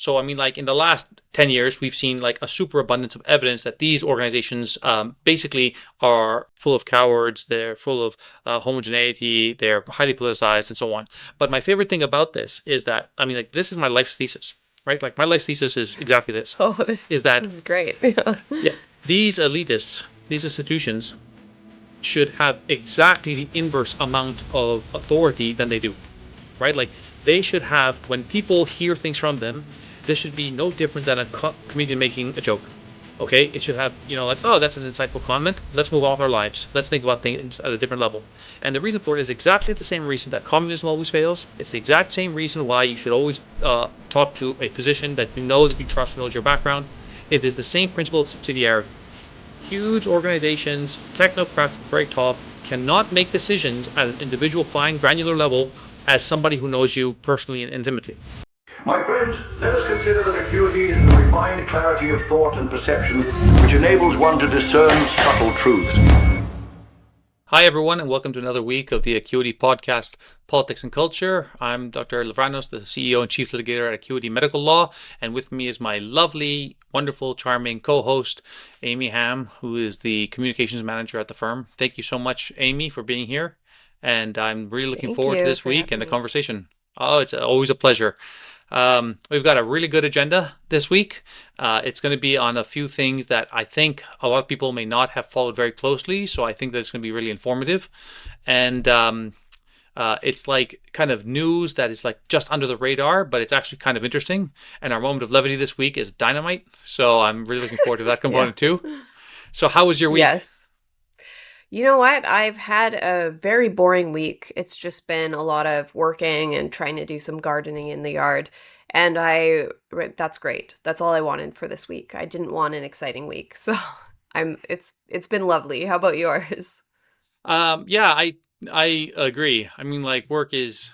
So, I mean, like in the last 10 years, we've seen like a superabundance of evidence that these organizations basically are full of cowards, they're full of homogeneity, they're highly politicized, and so on. But my favorite thing about this is that, I mean, like, this is my life's thesis, right? Like, my life's thesis is exactly this, Oh, this is that, this is great. Yeah. yeah, these elitists, these institutions should have exactly the inverse amount of authority than they do, right? Like they should have, when people hear things from them, this should be no different than a comedian making a joke. Okay, it should have, like, oh, that's an insightful comment. Let's move on with our lives. Let's think about things at a different level. And the reason for it is exactly the same reason that communism always fails. It's the exact same reason why you should always talk to a physician that you know, that you trust, knows your background. It is the same principle of subsidiarity. Huge organizations, technocrats at the very top, cannot make decisions at an individual, fine, granular level as somebody who knows you personally and intimately. My friends, let us consider that acuity is the refined clarity of thought and perception which enables one to discern subtle truths. Hi, everyone, and welcome to another week of the Acuity Podcast, Politics and Culture. I'm Dr. Lavranos, the CEO and Chief Litigator at Acuity Medical Law, and with me is my lovely, wonderful, charming co-host, Amy Hamm, who is the Communications Manager at the firm. Thank you so much, Amy, for being here, and I'm really looking forward to this week and the conversation. Oh, it's always a pleasure. We've got a really good agenda this week. It's going to be on a few things that I think a lot of people may not have followed very closely. So I think that it's going to be really informative. And it's like kind of news that is like just under the radar, but it's actually kind of interesting. And our moment of levity this week is dynamite. So I'm really looking forward to that component too. So how was your week? Yes. You know what? I've had a very boring week. It's just been a lot of working and trying to do some gardening in the yard. And that's great. That's all I wanted for this week. I didn't want an exciting week. So it's been lovely. How about yours? Yeah, I agree. I mean, like work is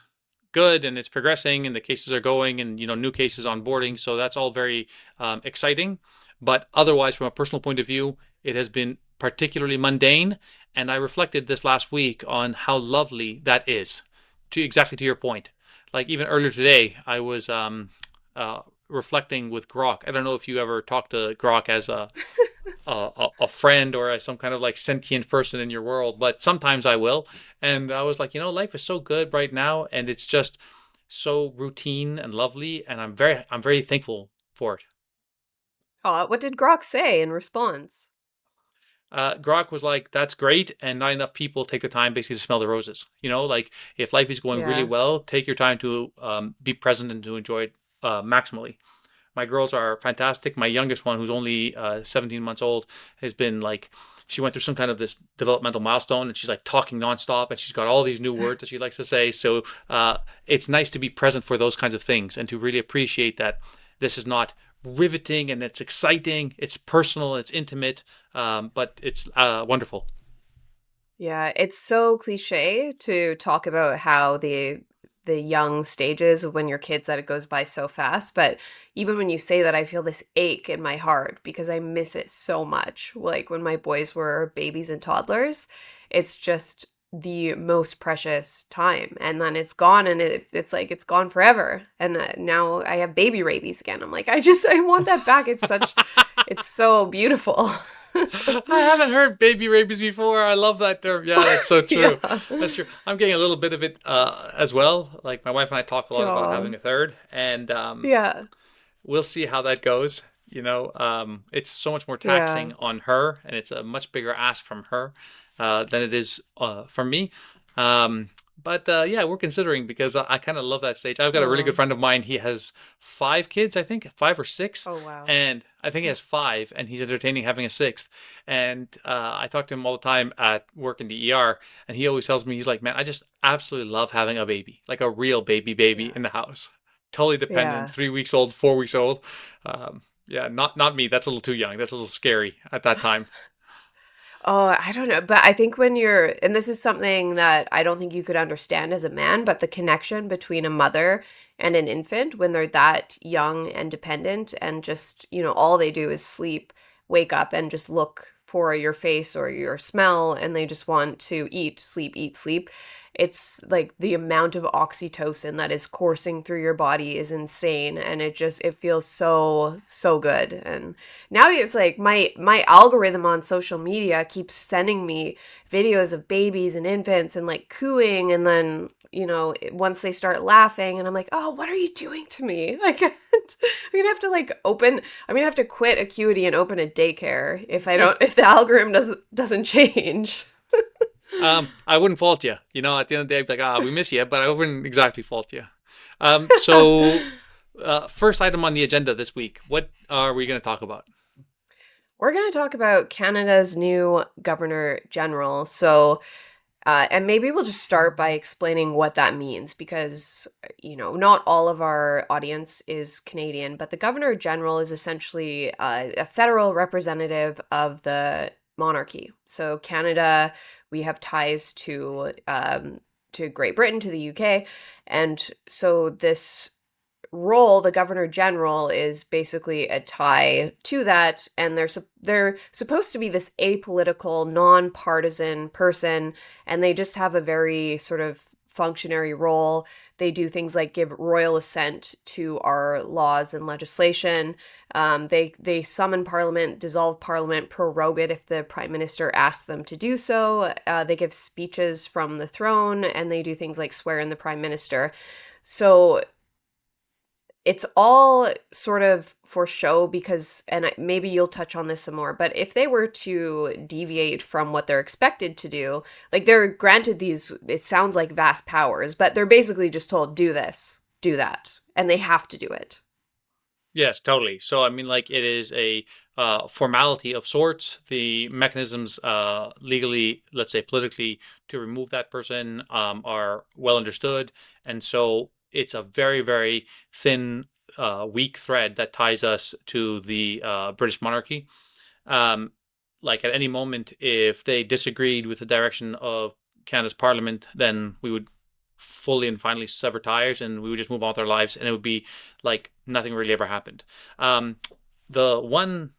good and it's progressing and the cases are going and, new cases onboarding. So that's all very exciting. But otherwise, from a personal point of view, it has been particularly mundane. And I reflected this last week on how lovely that is, exactly to your point. Like even earlier today, I was reflecting with Grok. I don't know if you ever talk to Grok as a friend or as some kind of like sentient person in your world, but sometimes I will. And I was like, life is so good right now, and it's just so routine and lovely, and I'm very thankful for it. Oh, what did Grok say in response? Grok was like, that's great, and not enough people take the time basically to smell the roses. Like if life is going really Yeah. well, take your time to be present and to enjoy it maximally. My girls are fantastic. My youngest one, who's only 17 months old, has been like, she went through some kind of this developmental milestone, and she's like talking nonstop, and she's got all these new words that she likes to say. So it's nice to be present for those kinds of things and to really appreciate that this is not riveting and it's exciting, it's personal, it's intimate, but it's wonderful. Yeah, it's so cliche to talk about how the young stages of when you're kids, that it goes by so fast. But even when you say that, I feel this ache in my heart because I miss it so much. Like when my boys were babies and toddlers, it's just the most precious time. And then it's gone, and it's like it's gone forever. And now I have baby rabies again. I'm like, I want that back. It's so beautiful. I haven't heard baby rabies before. I love that term. Yeah, that's so true. Yeah. That's true. I'm getting a little bit of it as well. Like my wife and I talk a lot about Aw. having a third, and Yeah. we'll see how that goes. It's so much more Yeah. taxing on her, and it's a much bigger ask from her than it is from me. But yeah, we're considering because I kind of love that stage. I've got a really good Oh. friend of mine. He has 5 kids, I think, 5 or 6. Oh, wow. And I think he has 5, and he's entertaining having a 6th. And I talk to him all the time at work in the ER, and he always tells me, he's like, man, I just absolutely love having a baby, like a real baby Yeah. in the house. Totally dependent, Yeah. 3 weeks old, 4 weeks old. Yeah, not me. That's a little too young. That's a little scary at that time. Oh, I don't know. But I think and this is something that I don't think you could understand as a man, but the connection between a mother and an infant when they're that young and dependent and just, all they do is sleep, wake up, and just look for your face or your smell, and they just want to eat, sleep, eat, sleep. it's like the amount of oxytocin that is coursing through your body is insane, and it feels so good. And now it's like my algorithm on social media keeps sending me videos of babies and infants and like cooing, and then once they start laughing, and I'm like, oh, what are you doing to me? I can't. I'm gonna have to quit Acuity and open a daycare if the algorithm doesn't change. I wouldn't fault you. At the end of the day, I'd be like, we miss you, but I wouldn't exactly fault you. So first item on the agenda this week, what are we going to talk about? We're going to talk about Canada's new Governor General. So, and maybe we'll just start by explaining what that means, because, not all of our audience is Canadian, but the Governor General is essentially a federal representative of the monarchy. So Canada, we have ties to Great Britain, to the UK, and so this role, the Governor General, is basically a tie to that, and they're supposed to be this apolitical, non-partisan person, and they just have a very sort of functionary role. They do things like give royal assent to our laws and legislation. They summon Parliament, dissolve Parliament, prorogue it if the Prime Minister asks them to do so. They give speeches from the throne, and they do things like swear in the Prime Minister. So it's all sort of for show because, and maybe you'll touch on this some more, but if they were to deviate from what they're expected to do, like they're granted these, it sounds like vast powers, but they're basically just told, do this, do that, and they have to do it. Yes, totally. So, it is a formality of sorts. The mechanisms legally, let's say politically, to remove that person are well understood. And so it's a very, very thin, weak thread that ties us to the British monarchy. Like at any moment, if they disagreed with the direction of Canada's Parliament, then we would fully and finally sever ties, and we would just move on with our lives, and it would be like nothing really ever happened. The one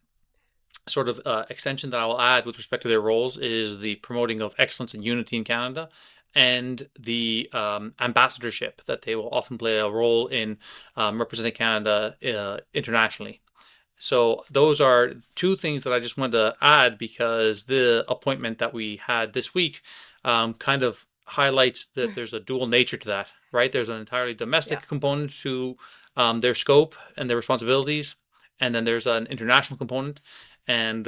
sort of extension that I will add with respect to their roles is the promoting of excellence and unity in Canada, and the ambassadorship, that they will often play a role in representing Canada internationally. So those are two things that I just wanted to add, because the appointment that we had this week kind of highlights that there's a dual nature to that, right? There's an entirely domestic component to their scope and their responsibilities, and then there's an international component. And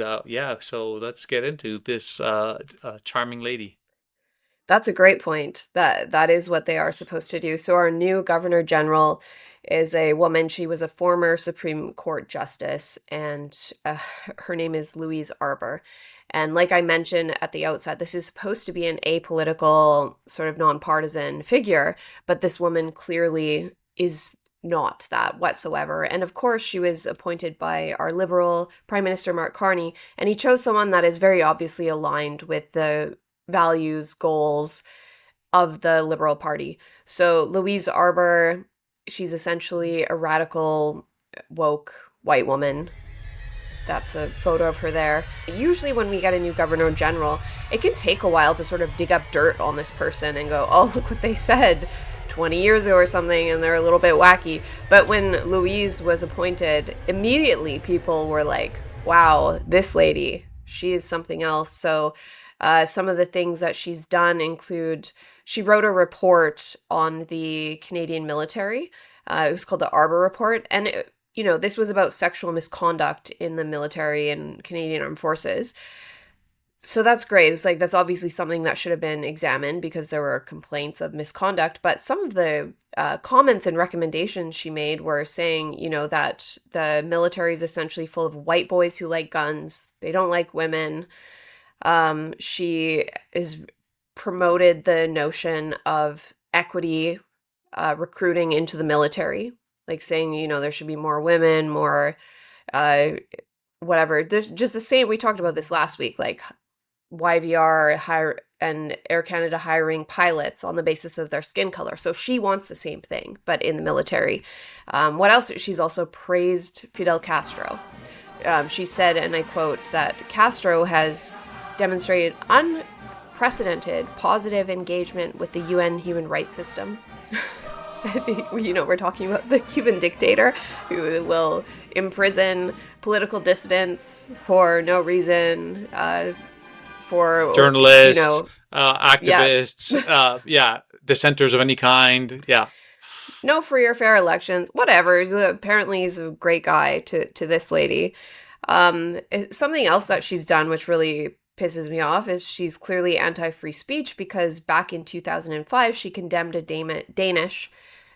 so let's get into this charming lady. That's a great point. That is what they are supposed to do. So our new Governor General is a woman. She was a former Supreme Court justice, and her name is Louise Arbour. And like I mentioned at the outset, this is supposed to be an apolitical, sort of nonpartisan figure, but this woman clearly is not that whatsoever. And of course, she was appointed by our Liberal Prime Minister Mark Carney, and he chose someone that is very obviously aligned with the values, goals of the Liberal Party. So Louise Arbour, she's essentially a radical, woke white woman. That's a photo of her there. Usually when we get a new Governor General, it can take a while to sort of dig up dirt on this person and go, oh, look what they said 20 years ago or something, and they're a little bit wacky. But when Louise was appointed, immediately people were like, wow, this lady, she is something else. So some of the things that she's done include, she wrote a report on the Canadian military. It was called the Arbour Report. And, this was about sexual misconduct in the military and Canadian Armed Forces. So that's great. It's like, that's obviously something that should have been examined because there were complaints of misconduct. But some of the comments and recommendations she made were saying, that the military is essentially full of white boys who like guns. They don't like women. She is promoted the notion of equity recruiting into the military, like saying, there should be more women, more whatever. There's just the same, we talked about this last week, like YVR and Air Canada hiring pilots on the basis of their skin color. So she wants the same thing, but in the military. What else? She's also praised Fidel Castro. She said, and I quote, that Castro has demonstrated unprecedented positive engagement with the UN human rights system. We're talking about the Cuban dictator who will imprison political dissidents for no reason, for journalists, activists, dissenters of any kind. Yeah. No free or fair elections, whatever. Apparently he's a great guy to this lady. Something else that she's done, which really pisses me off, is she's clearly anti-free speech, because back in 2005, she condemned a Danish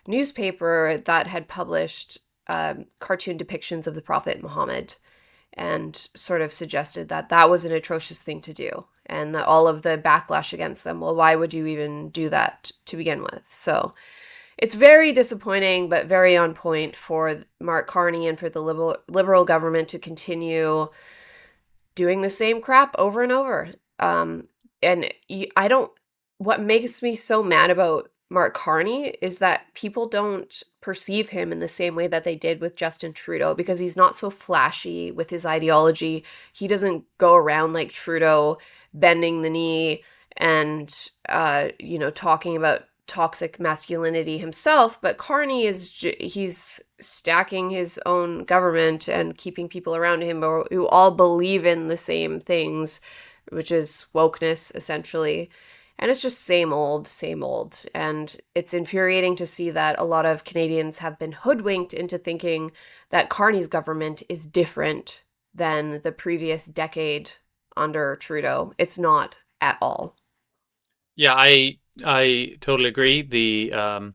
newspaper that had published cartoon depictions of the Prophet Muhammad, and sort of suggested that that was an atrocious thing to do, and that all of the backlash against them, well, why would you even do that to begin with? So it's very disappointing, but very on point for Mark Carney and for the liberal government to continue doing the same crap over and over. What makes me so mad about Mark Carney is that people don't perceive him in the same way that they did with Justin Trudeau, because he's not so flashy with his ideology. He doesn't go around like Trudeau bending the knee and, talking about toxic masculinity himself, but Carney he's stacking his own government and keeping people around him who all believe in the same things, which is wokeness, essentially. And it's just same old. And it's infuriating to see that a lot of Canadians have been hoodwinked into thinking that Carney's government is different than the previous decade under Trudeau. It's not at all. Yeah, I totally agree. The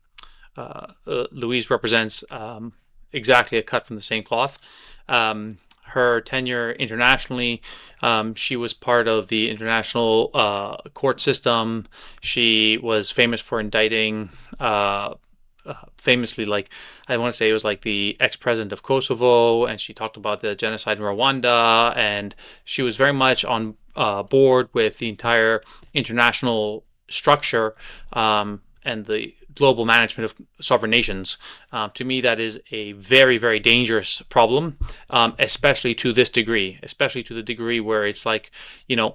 Louise represents exactly a cut from the same cloth. Her tenure internationally, she was part of the international court system. She was famous for indicting, famously, like, I want to say it was like the ex-president of Kosovo, and she talked about the genocide in Rwanda, and she was very much on board with the entire international structure and the global management of sovereign nations. To me, that is a very, very dangerous problem, especially to this degree, especially to the degree where it's like, I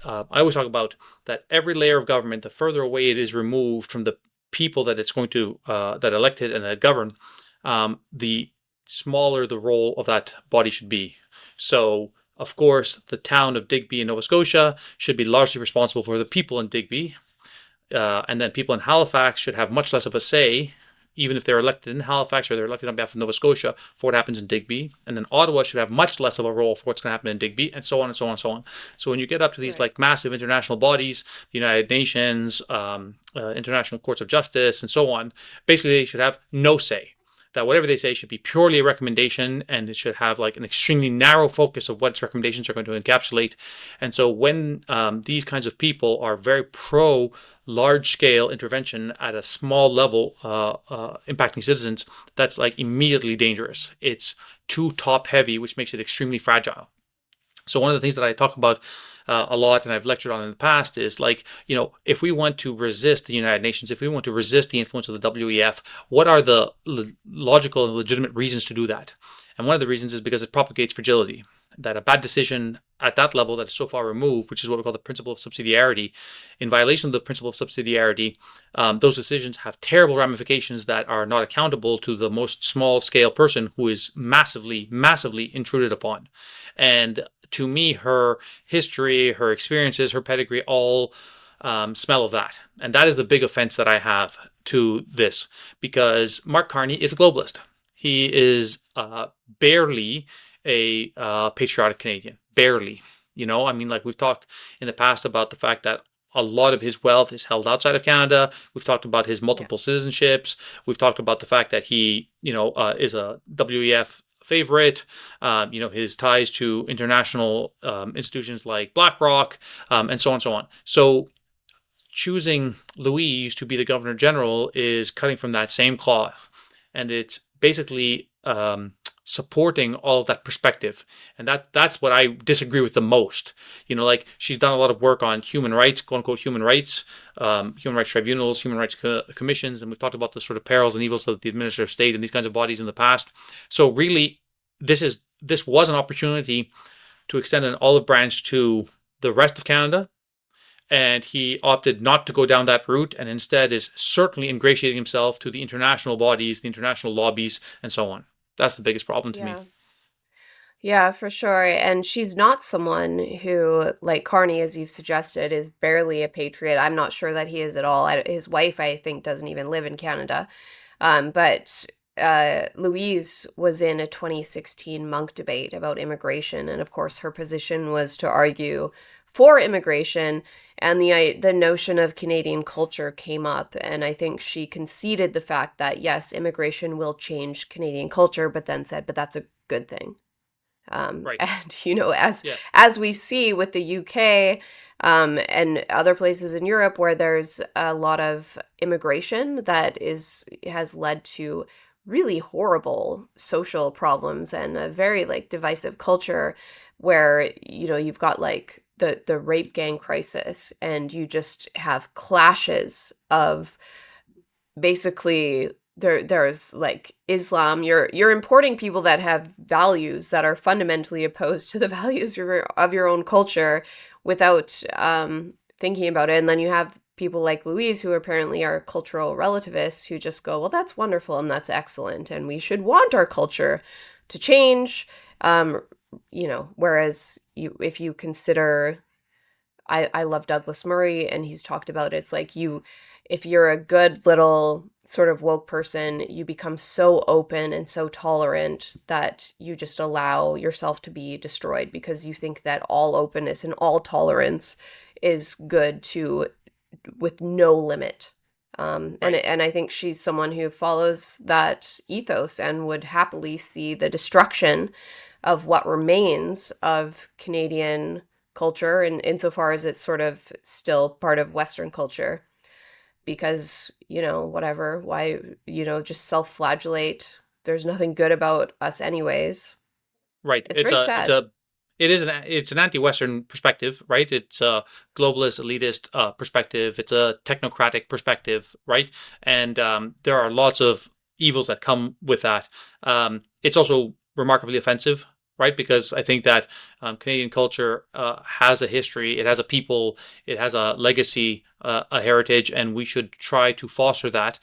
always talk about that every layer of government, the further away it is removed from the people that it's going to, that elected and that govern, the smaller the role of that body should be. So, of course, the town of Digby in Nova Scotia should be largely responsible for the people in Digby. And then people in Halifax should have much less of a say, even if they're elected in Halifax or they're elected on behalf of Nova Scotia, for what happens in Digby. And then Ottawa should have much less of a role for what's going to happen in Digby, and so on and so on and so on. So when you get up to these like massive international bodies, the United Nations, international courts of justice, and so on, basically they should have no say. That whatever they say should be purely a recommendation, and it should have like an extremely narrow focus of what its recommendations are going to encapsulate. And so when these kinds of people are very pro large-scale intervention at a small level impacting citizens, that's like immediately dangerous. It's too top-heavy, which makes it extremely fragile. So one of the things that I talk about a lot, and I've lectured on in the past, is like, if we want to resist the United Nations, if we want to resist the influence of the WEF, what are the logical and legitimate reasons to do that? And one of the reasons is because it propagates fragility. That a bad decision at that level that is so far removed, which is what we call the principle of subsidiarity, in violation of the principle of subsidiarity, those decisions have terrible ramifications that are not accountable to the most small-scale person who is massively, massively intruded upon. And to me, her history, her experiences, her pedigree all smell of that. And that is the big offense that I have to this, because Mark Carney is a globalist. He is barely a patriotic Canadian. Barely. Like we've talked in the past about the fact that a lot of his wealth is held outside of Canada. We've talked about his multiple citizenships. We've talked about the fact that he, is a WEF favorite, his ties to international institutions like BlackRock, and so on and so on. So choosing Louise to be the Governor General is cutting from that same cloth. And it's basically supporting all of that perspective. And that's what I disagree with the most. Like she's done a lot of work on human rights, quote unquote human rights tribunals, human rights commissions, and we've talked about the sort of perils and evils of the administrative state and these kinds of bodies in the past. So really, this was an opportunity to extend an olive branch to the rest of Canada, And he opted not to go down that route, and instead is certainly ingratiating himself to the international bodies, the international lobbies, and so on. That's the biggest problem to me. Yeah. Yeah, for sure. And she's not someone who, like Carney, as you've suggested, is barely a patriot. I'm not sure that he is at all. His wife, I think, doesn't even live in Canada. But Louise was in a 2016 Monk debate about immigration. And of course, her position was to argue for immigration. And the notion of Canadian culture came up. And I think she conceded the fact that, yes, immigration will change Canadian culture, but then said, but that's a good thing. Right. And, you know, Yeah. as we see with the UK and other places in Europe where there's a lot of immigration that has led to really horrible social problems and a very like divisive culture where, you know, you've got like the rape gang crisis, and you just have clashes of basically there's like Islam. You're importing people that have values that are fundamentally opposed to the values of your own culture without thinking about it. And then you have people like Louise, who apparently are cultural relativists, who just go, well, that's wonderful and that's excellent, and we should want our culture to change. You know, whereas if you consider, I love Douglas Murray, and he's talked about it, it's like if you're a good little sort of woke person, you become so open and so tolerant that you just allow yourself to be destroyed because you think that all openness and all tolerance is good with no limit. Right. And I think she's someone who follows that ethos and would happily see the destruction of what remains of Canadian culture, and insofar as it's sort of still part of Western culture. Because, you know, whatever, why, you know, just self-flagellate. There's nothing good about us anyways. Right. It's very sad. It's an anti-Western perspective, right? It's a globalist, elitist perspective. It's a technocratic perspective, right? And there are lots of evils that come with that. It's also remarkably offensive, right? Because I think that Canadian culture has a history, it has a people, it has a legacy, a heritage, and we should try to foster that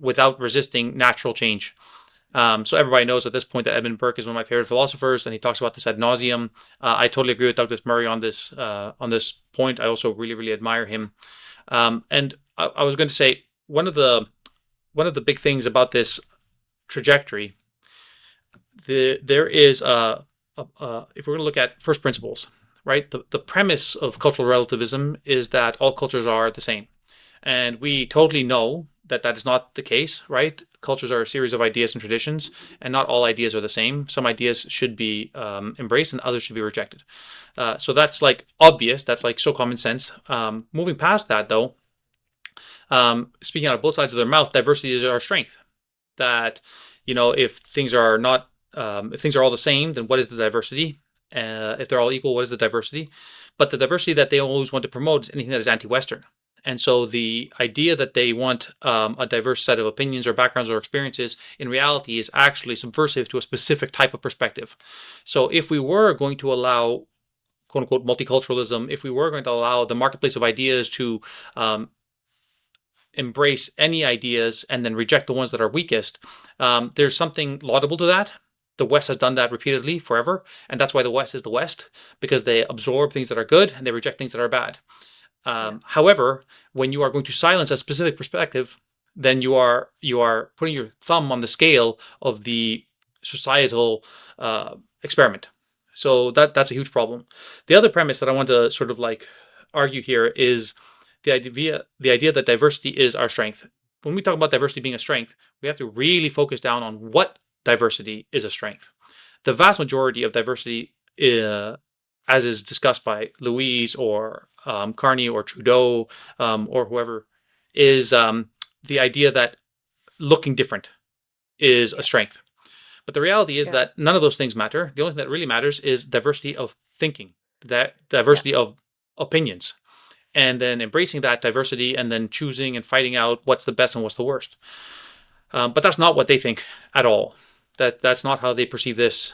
without resisting natural change. So everybody knows at this point that Edmund Burke is one of my favorite philosophers, and he talks about this ad nauseum. I totally agree with Douglas Murray on this point. I also really, really admire him. And I was going to say one of the big things about this trajectory. There is if we're going to look at first principles, right? The premise of cultural relativism is that all cultures are the same, and we totally know that is not the case, right? Cultures are a series of ideas and traditions, and not all ideas are the same. Some ideas should be embraced, and others should be rejected. So that's like obvious. That's like so common sense. Moving past that, though, speaking out of both sides of their mouth, diversity is our strength. That, you know, if things are all the same, then what is the diversity? If they're all equal, what is the diversity? But the diversity that they always want to promote is anything that is anti-Western. And so the idea that they want a diverse set of opinions or backgrounds or experiences in reality is actually subversive to a specific type of perspective. So if we were going to allow, quote unquote, multiculturalism, if we were going to allow the marketplace of ideas to embrace any ideas and then reject the ones that are weakest, there's something laudable to that. The West has done that repeatedly forever, and that's why the West is the West, because they absorb things that are good and they reject things that are bad. However, when you are going to silence a specific perspective, then you are putting your thumb on the scale of the societal experiment. So that's a huge problem. The other premise that I want to sort of like argue here is the idea that diversity is our strength. When we talk about diversity being a strength, we have to really focus down on what diversity is a strength. The vast majority of diversity, as is discussed by Louise or Carney or Trudeau or whoever, is the idea that looking different is a strength. But the reality is that none of those things matter. The only thing that really matters is diversity of thinking, that diversity of opinions, and then embracing that diversity and then choosing and fighting out what's the best and what's the worst. But that's not what they think at all. That's not how they perceive this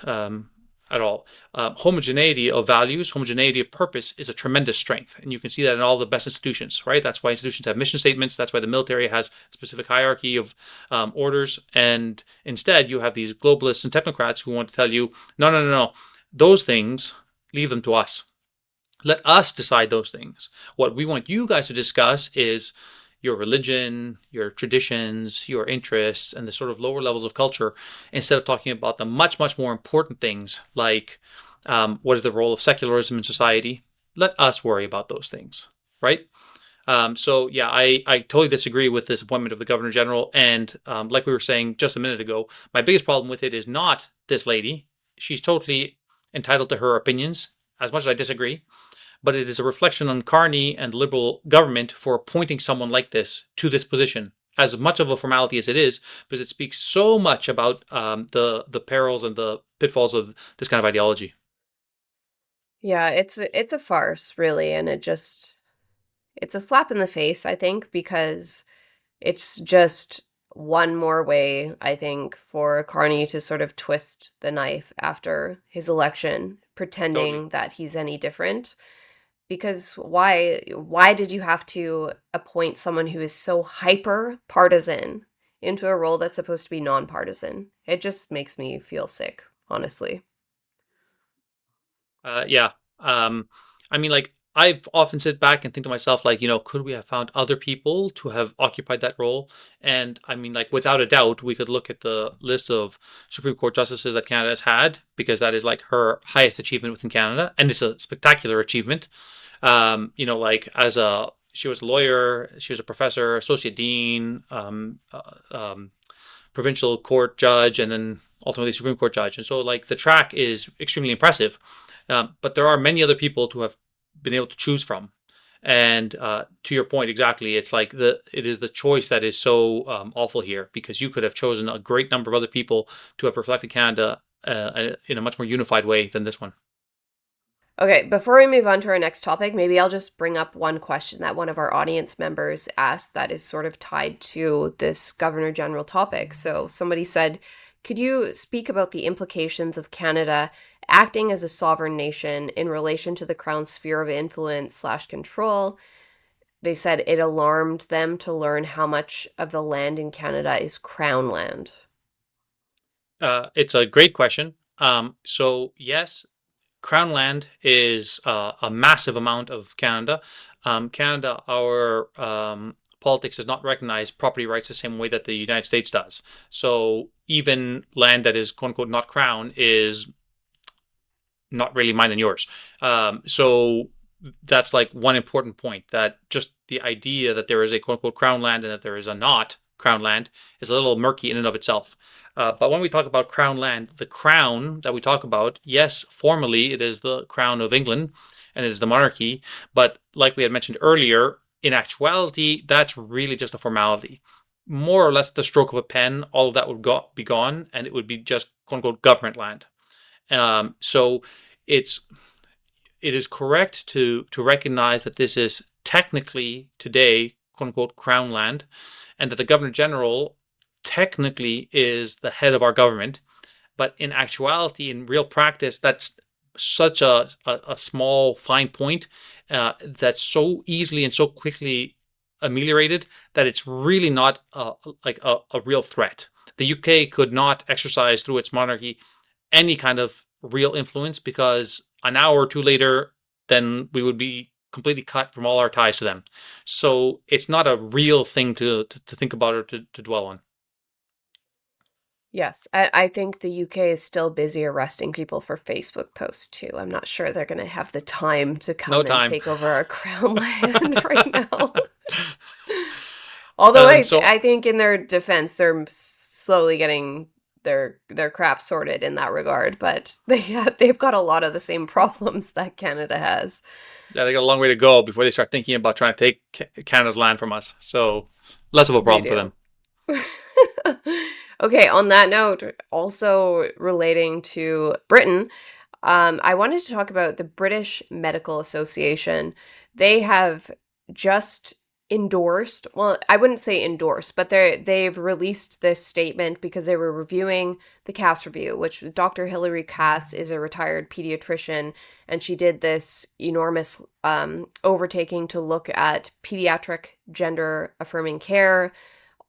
at all. Homogeneity of values, homogeneity of purpose is a tremendous strength. And you can see that in all the best institutions, right? That's why institutions have mission statements. That's why the military has a specific hierarchy of orders. And instead, you have these globalists and technocrats who want to tell you, no, no, no, no. Those things, leave them to us. Let us decide those things. What we want you guys to discuss is your religion, your traditions, your interests, and the sort of lower levels of culture, instead of talking about the much, much more important things like what is the role of secularism in society. Let us worry about those things, right? So yeah, I totally disagree with this appointment of the Governor General. And like we were saying just a minute ago, my biggest problem with it is not this lady. She's totally entitled to her opinions, as much as I disagree. But it is a reflection on Carney and the Liberal government for appointing someone like this to this position, as much of a formality as it is, because it speaks so much about the perils and the pitfalls of this kind of ideology. Yeah, it's a farce, really, and it's a slap in the face, I think, because it's just one more way, I think, for Carney to sort of twist the knife after his election, pretending Totally. that he's any different. Because why did you have to appoint someone who is so hyper partisan into a role that's supposed to be nonpartisan? It just makes me feel sick, honestly. Yeah. I mean, like, I've often sit back and think to myself, like, could we have found other people to have occupied that role? And I mean, like, without a doubt, we could look at the list of Supreme Court justices that Canada has had, because that is like her highest achievement within Canada, and it's a spectacular achievement. Like she was a lawyer, she was a professor, associate dean, provincial court judge, and then ultimately Supreme Court judge. And so, like, the track is extremely impressive. But there are many other people to have been able to choose from. And to your point, exactly, it's like it is the choice that is so awful here, because you could have chosen a great number of other people to have reflected Canada in a much more unified way than this one. Okay, before we move on to our next topic, maybe I'll just bring up one question that one of our audience members asked that is sort of tied to this Governor General topic. So somebody said, could you speak about the implications of Canada acting as a sovereign nation in relation to the Crown's sphere of influence / control? They said it alarmed them to learn how much of the land in Canada is Crown land. It's a great question. So yes, Crown land is a massive amount of Canada. Canada, our politics does not recognize property rights the same way that the United States does. So even land that is quote unquote not Crown is not really mine and yours. So that's like one important point, that just the idea that there is a quote unquote Crown land and that there is a not Crown land is a little murky in and of itself. But when we talk about Crown land, the Crown that we talk about, yes, formally it is the Crown of England and it is the monarchy. But like we had mentioned earlier, in actuality, that's really just a formality. More or less the stroke of a pen, all of that would be gone, and it would be just quote unquote government land. So it is correct to recognize that this is technically today quote unquote Crown land, and that the Governor General technically is the head of our government, but in actuality, in real practice, that's such a small fine point that's so easily and so quickly ameliorated that it's really not like a real threat. The UK could not exercise through its monarchy any kind of real influence, because an hour or two later, then we would be completely cut from all our ties to them. So it's not a real thing to think about or to dwell on. Yes, I think the UK is still busy arresting people for Facebook posts too. I'm not sure they're going to have the time to come and take over our Crown land right now. Although I think in their defense, they're slowly getting their crap sorted in that regard, but they've got a lot of the same problems that Canada has. Yeah, they got a long way to go before they start thinking about trying to take Canada's land from us. So less of a problem for them. Okay, on that note, also relating to Britain, I wanted to talk about the British Medical Association. They have just endorsed, well, I wouldn't say endorsed, but they've released this statement because they were reviewing the Cass review, which Dr. Hilary Cass is a retired pediatrician, and she did this enormous overtaking to look at pediatric gender affirming care,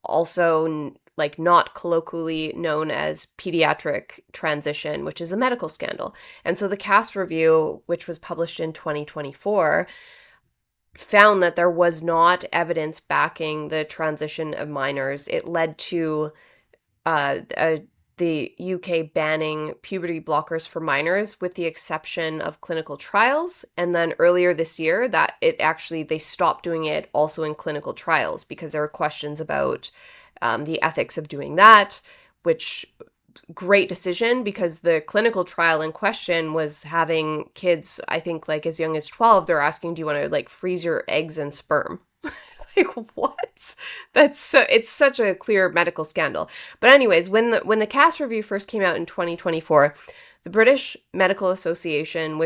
also like not colloquially known as pediatric transition, which is a medical scandal. And so the Cass review, which was published in 2024, found that there was not evidence backing the transition of minors. It led to the UK banning puberty blockers for minors with the exception of clinical trials. And then earlier this year that they stopped doing it also in clinical trials because there were questions about the ethics of doing that, which great decision because the clinical trial in question was having kids, I think like as young as 12, they're asking, do you want to like freeze your eggs and sperm? Like what? It's such a clear medical scandal. But anyways, when the Cass review first came out in 2024, the British Medical Association,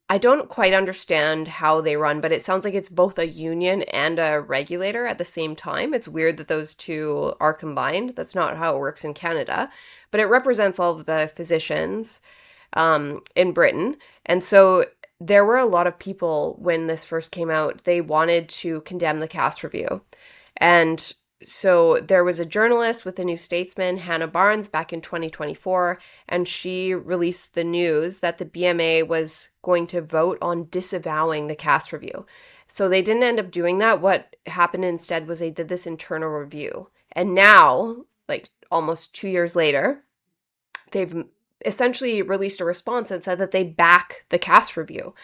I don't quite understand how they run, but it sounds like it's both a union and a regulator at the same time. It's weird that those two are combined. That's not how it works in Canada, but it represents all of the physicians in Britain. And so there were a lot of people when this first came out, they wanted to condemn the Cass review. And so there was a journalist with the New Statesman, Hannah Barnes, back in 2024, and she released the news that the BMA was going to vote on disavowing the Cass review. So they didn't end up doing that. What happened instead was they did this internal review. And now, like almost 2 years later, they've essentially released a response and said that they back the Cass review,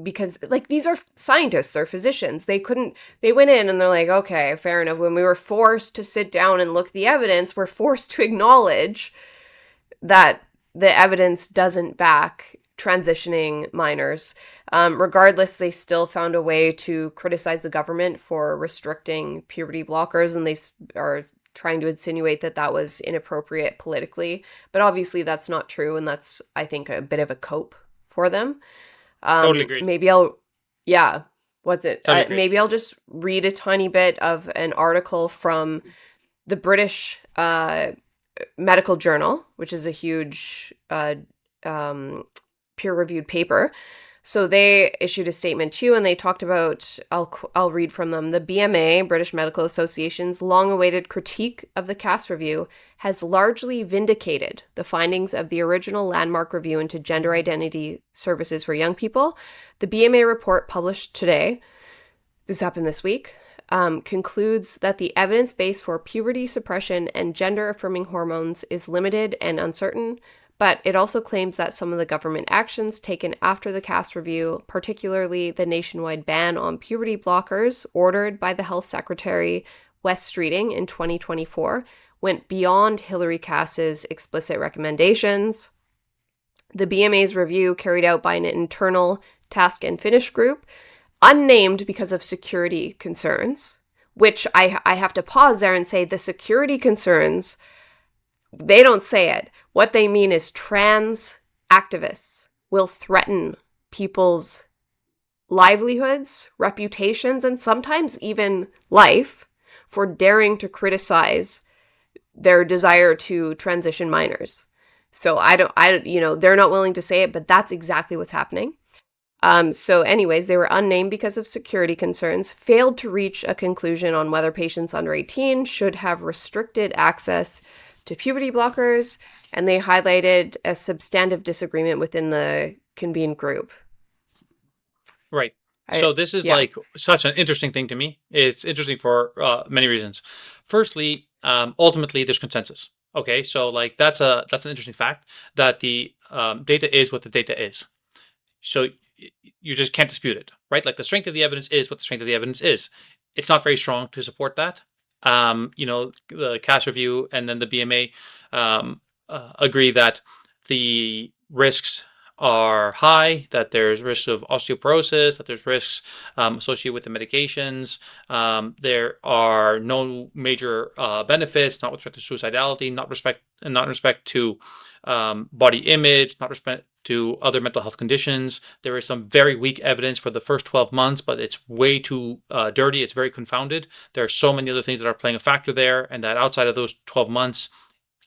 because like these are scientists, they're physicians. They went in and they're like, okay, fair enough. When we were forced to sit down and look at the evidence, we're forced to acknowledge that the evidence doesn't back transitioning minors. Regardless, they still found a way to criticize the government for restricting puberty blockers, and they are trying to insinuate that that was inappropriate politically. But obviously that's not true, and that's, I think, a bit of a cope for them. Totally agreed. Maybe I'll just read a tiny bit of an article from the British Medical Journal, which is a huge peer-reviewed paper. So they issued a statement too, and they talked about, I'll read from them. The BMA, British Medical Association's long-awaited critique of the Cass review has largely vindicated the findings of the original landmark review into gender identity services for young people. The BMA report published today, this happened this week, concludes that the evidence base for puberty suppression and gender-affirming hormones is limited and uncertain, but it also claims that some of the government actions taken after the Cass review, particularly the nationwide ban on puberty blockers ordered by the Health Secretary Wes Streeting in 2024, went beyond Hilary Cass's explicit recommendations. The BMA's review, carried out by an internal task and finish group, unnamed because of security concerns, which I have to pause there and say the security concerns, they don't say it. What they mean is trans activists will threaten people's livelihoods, reputations, and sometimes even life for daring to criticize their desire to transition minors. So they're not willing to say it, but that's exactly what's happening. So anyways, they were unnamed because of security concerns, failed to reach a conclusion on whether patients under 18 should have restricted access to puberty blockers, and they highlighted a substantive disagreement within the convened group. Right. So this is like such an interesting thing to me. It's interesting for many reasons. Firstly, ultimately, there's consensus. Okay, so like that's an interesting fact that the data is what the data is. So you just can't dispute it, right? Like the strength of the evidence is what the strength of the evidence is. It's not very strong to support that. The Cass review and then the BMA agree that the risks are high, that there's risks of osteoporosis, that there's risks associated with the medications. There are no major benefits, not with respect to suicidality, not in respect to body image, not respect to other mental health conditions. There is some very weak evidence for the first 12 months, but it's way too dirty. It's very confounded. There are so many other things that are playing a factor there, and that outside of those 12 months,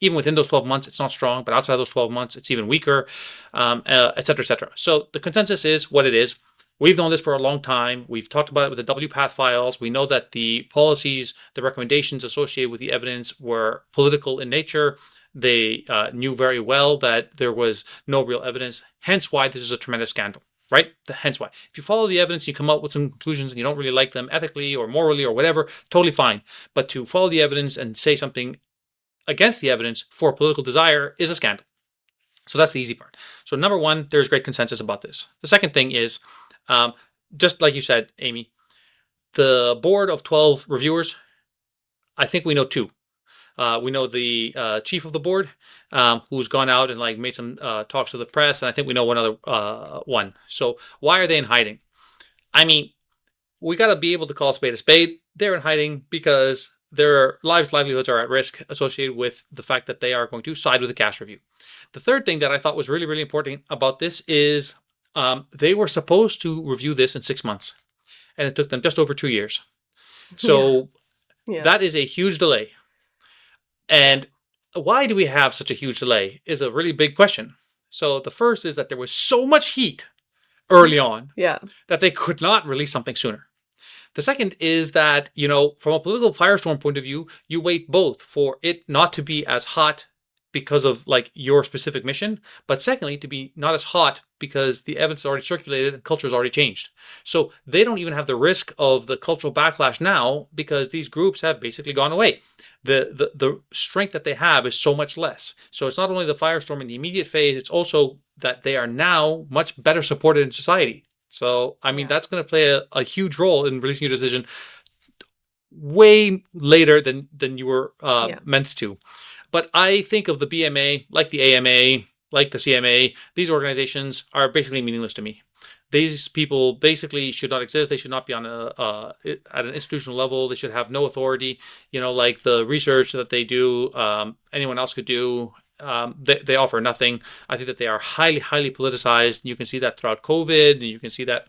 even within those 12 months, it's not strong, but outside of those 12 months, it's even weaker, et cetera, et cetera. So the consensus is what it is. We've known this for a long time. We've talked about it with the WPATH files. We know that the policies, the recommendations associated with the evidence were political in nature. They knew very well that there was no real evidence, hence why this is a tremendous scandal, right? Hence why. If you follow the evidence, you come up with some conclusions and you don't really like them ethically or morally or whatever, totally fine. But to follow the evidence and say something against the evidence for political desire is a scandal. So that's the easy part. So number one, there's great consensus about this. The second thing is, just like you said, Amy, the board of 12 reviewers, I think we know two. We know the chief of the board, who's gone out and like made some talks to the press, and I think we know one other one. So why are they in hiding? I mean, we got to be able to call a spade a spade. They're in hiding because their livelihoods are at risk associated with the fact that they are going to side with the cash review. The third thing that I thought was really, really important about this is they were supposed to review this in 6 months, and it took them just over 2 years. So that is a huge delay. And why do we have such a huge delay is a really big question. So the first is that there was so much heat early on that they could not release something sooner. The second is that, from a political firestorm point of view, you wait both for it not to be as hot because of like your specific mission, but secondly, to be not as hot because the evidence is already circulated and culture has already changed. So they don't even have the risk of the cultural backlash now because these groups have basically gone away. The strength that they have is so much less. So it's not only the firestorm in the immediate phase, it's also that they are now much better supported in society. So, I mean, that's going to play a huge role in releasing your decision way later than you were meant to. But I think of the BMA, like the AMA, like the CMA, these organizations are basically meaningless to me. These people basically should not exist. They should not be on at an institutional level. They should have no authority. Like the research that they do, anyone else could do. They offer nothing. I think that they are highly, highly politicized. You can see that throughout COVID, and you can see that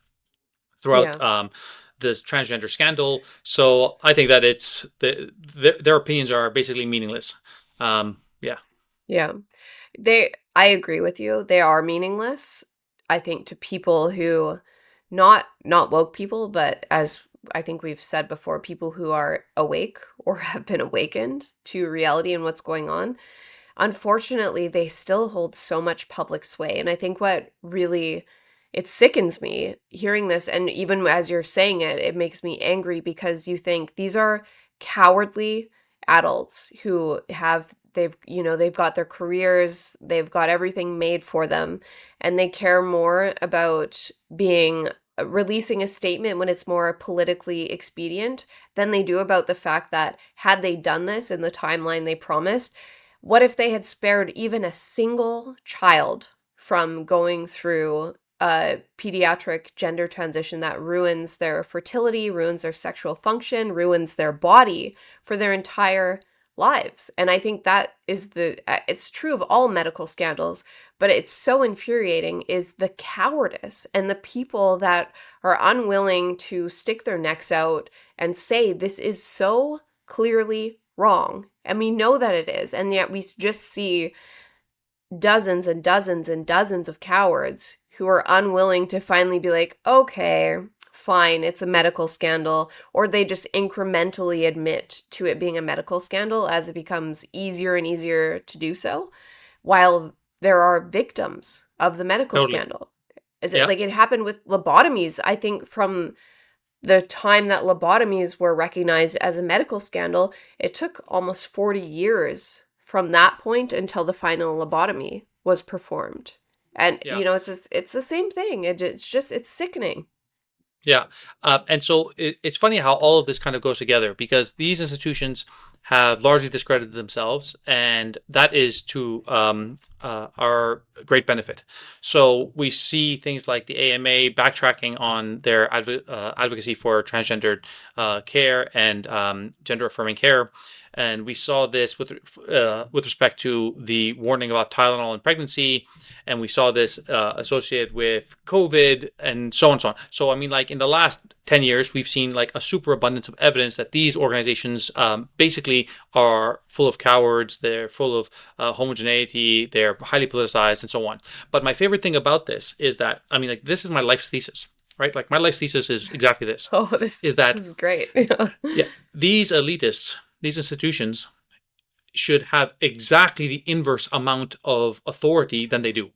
throughout this transgender scandal. So I think that it's their opinions are basically meaningless. I agree with you. They are meaningless, I think, to people who not woke people, but as I think we've said before, people who are awake or have been awakened to reality and what's going on. Unfortunately, they still hold so much public sway. And I think what really, it sickens me hearing this. And even as you're saying it, it makes me angry because you think these are cowardly adults who they've got their careers, they've got everything made for them, and they care more about releasing a statement when it's more politically expedient than they do about the fact that had they done this in the timeline they promised, what if they had spared even a single child from going through a pediatric gender transition that ruins their fertility, ruins their sexual function, ruins their body for their entire lives? And I think that is it's true of all medical scandals, but it's so infuriating is the cowardice and the people that are unwilling to stick their necks out and say this is so clearly wrong. And we know that it is. And yet we just see dozens and dozens and dozens of cowards who are unwilling to finally be like, okay, fine, it's a medical scandal, or they just incrementally admit to it being a medical scandal as it becomes easier and easier to do so, while there are victims of the medical scandal. Is it like it happened with lobotomies? I think from the time that lobotomies were recognized as a medical scandal, it took almost 40 years from that point until the final lobotomy was performed. And, it's the same thing. It's sickening. Yeah. And so it's funny how all of this kind of goes together because these institutions have largely discredited themselves, and that is to our great benefit. So we see things like the AMA backtracking on their advocacy for transgendered care and gender affirming care. And we saw this with respect to the warning about Tylenol in pregnancy, and we saw this associated with COVID, and so on and so on. So I mean, like in the last 10 years, we've seen like a superabundance of evidence that these organizations basically are full of cowards. They're full of homogeneity. They're highly politicized, and so on. But my favorite thing about this is that, I mean, like this is my life's thesis. Right? Like my life's thesis is exactly this. This is great. Yeah, these elitists, these institutions should have exactly the inverse amount of authority than they do,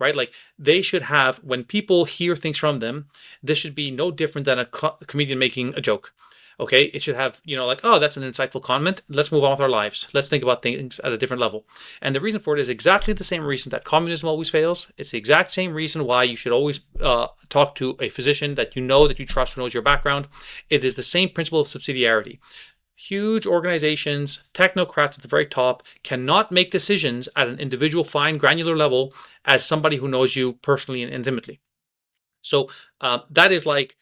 right? Like they should have, when people hear things from them, this should be no different than a comedian making a joke. Okay, it should have, like, oh, that's an insightful comment. Let's move on with our lives. Let's think about things at a different level. And the reason for it is exactly the same reason that communism always fails. It's the exact same reason why you should always talk to a physician that you trust, who knows your background. It is the same principle of subsidiarity. Huge organizations, technocrats at the very top, cannot make decisions at an individual, fine, granular level as somebody who knows you personally and intimately. So that is like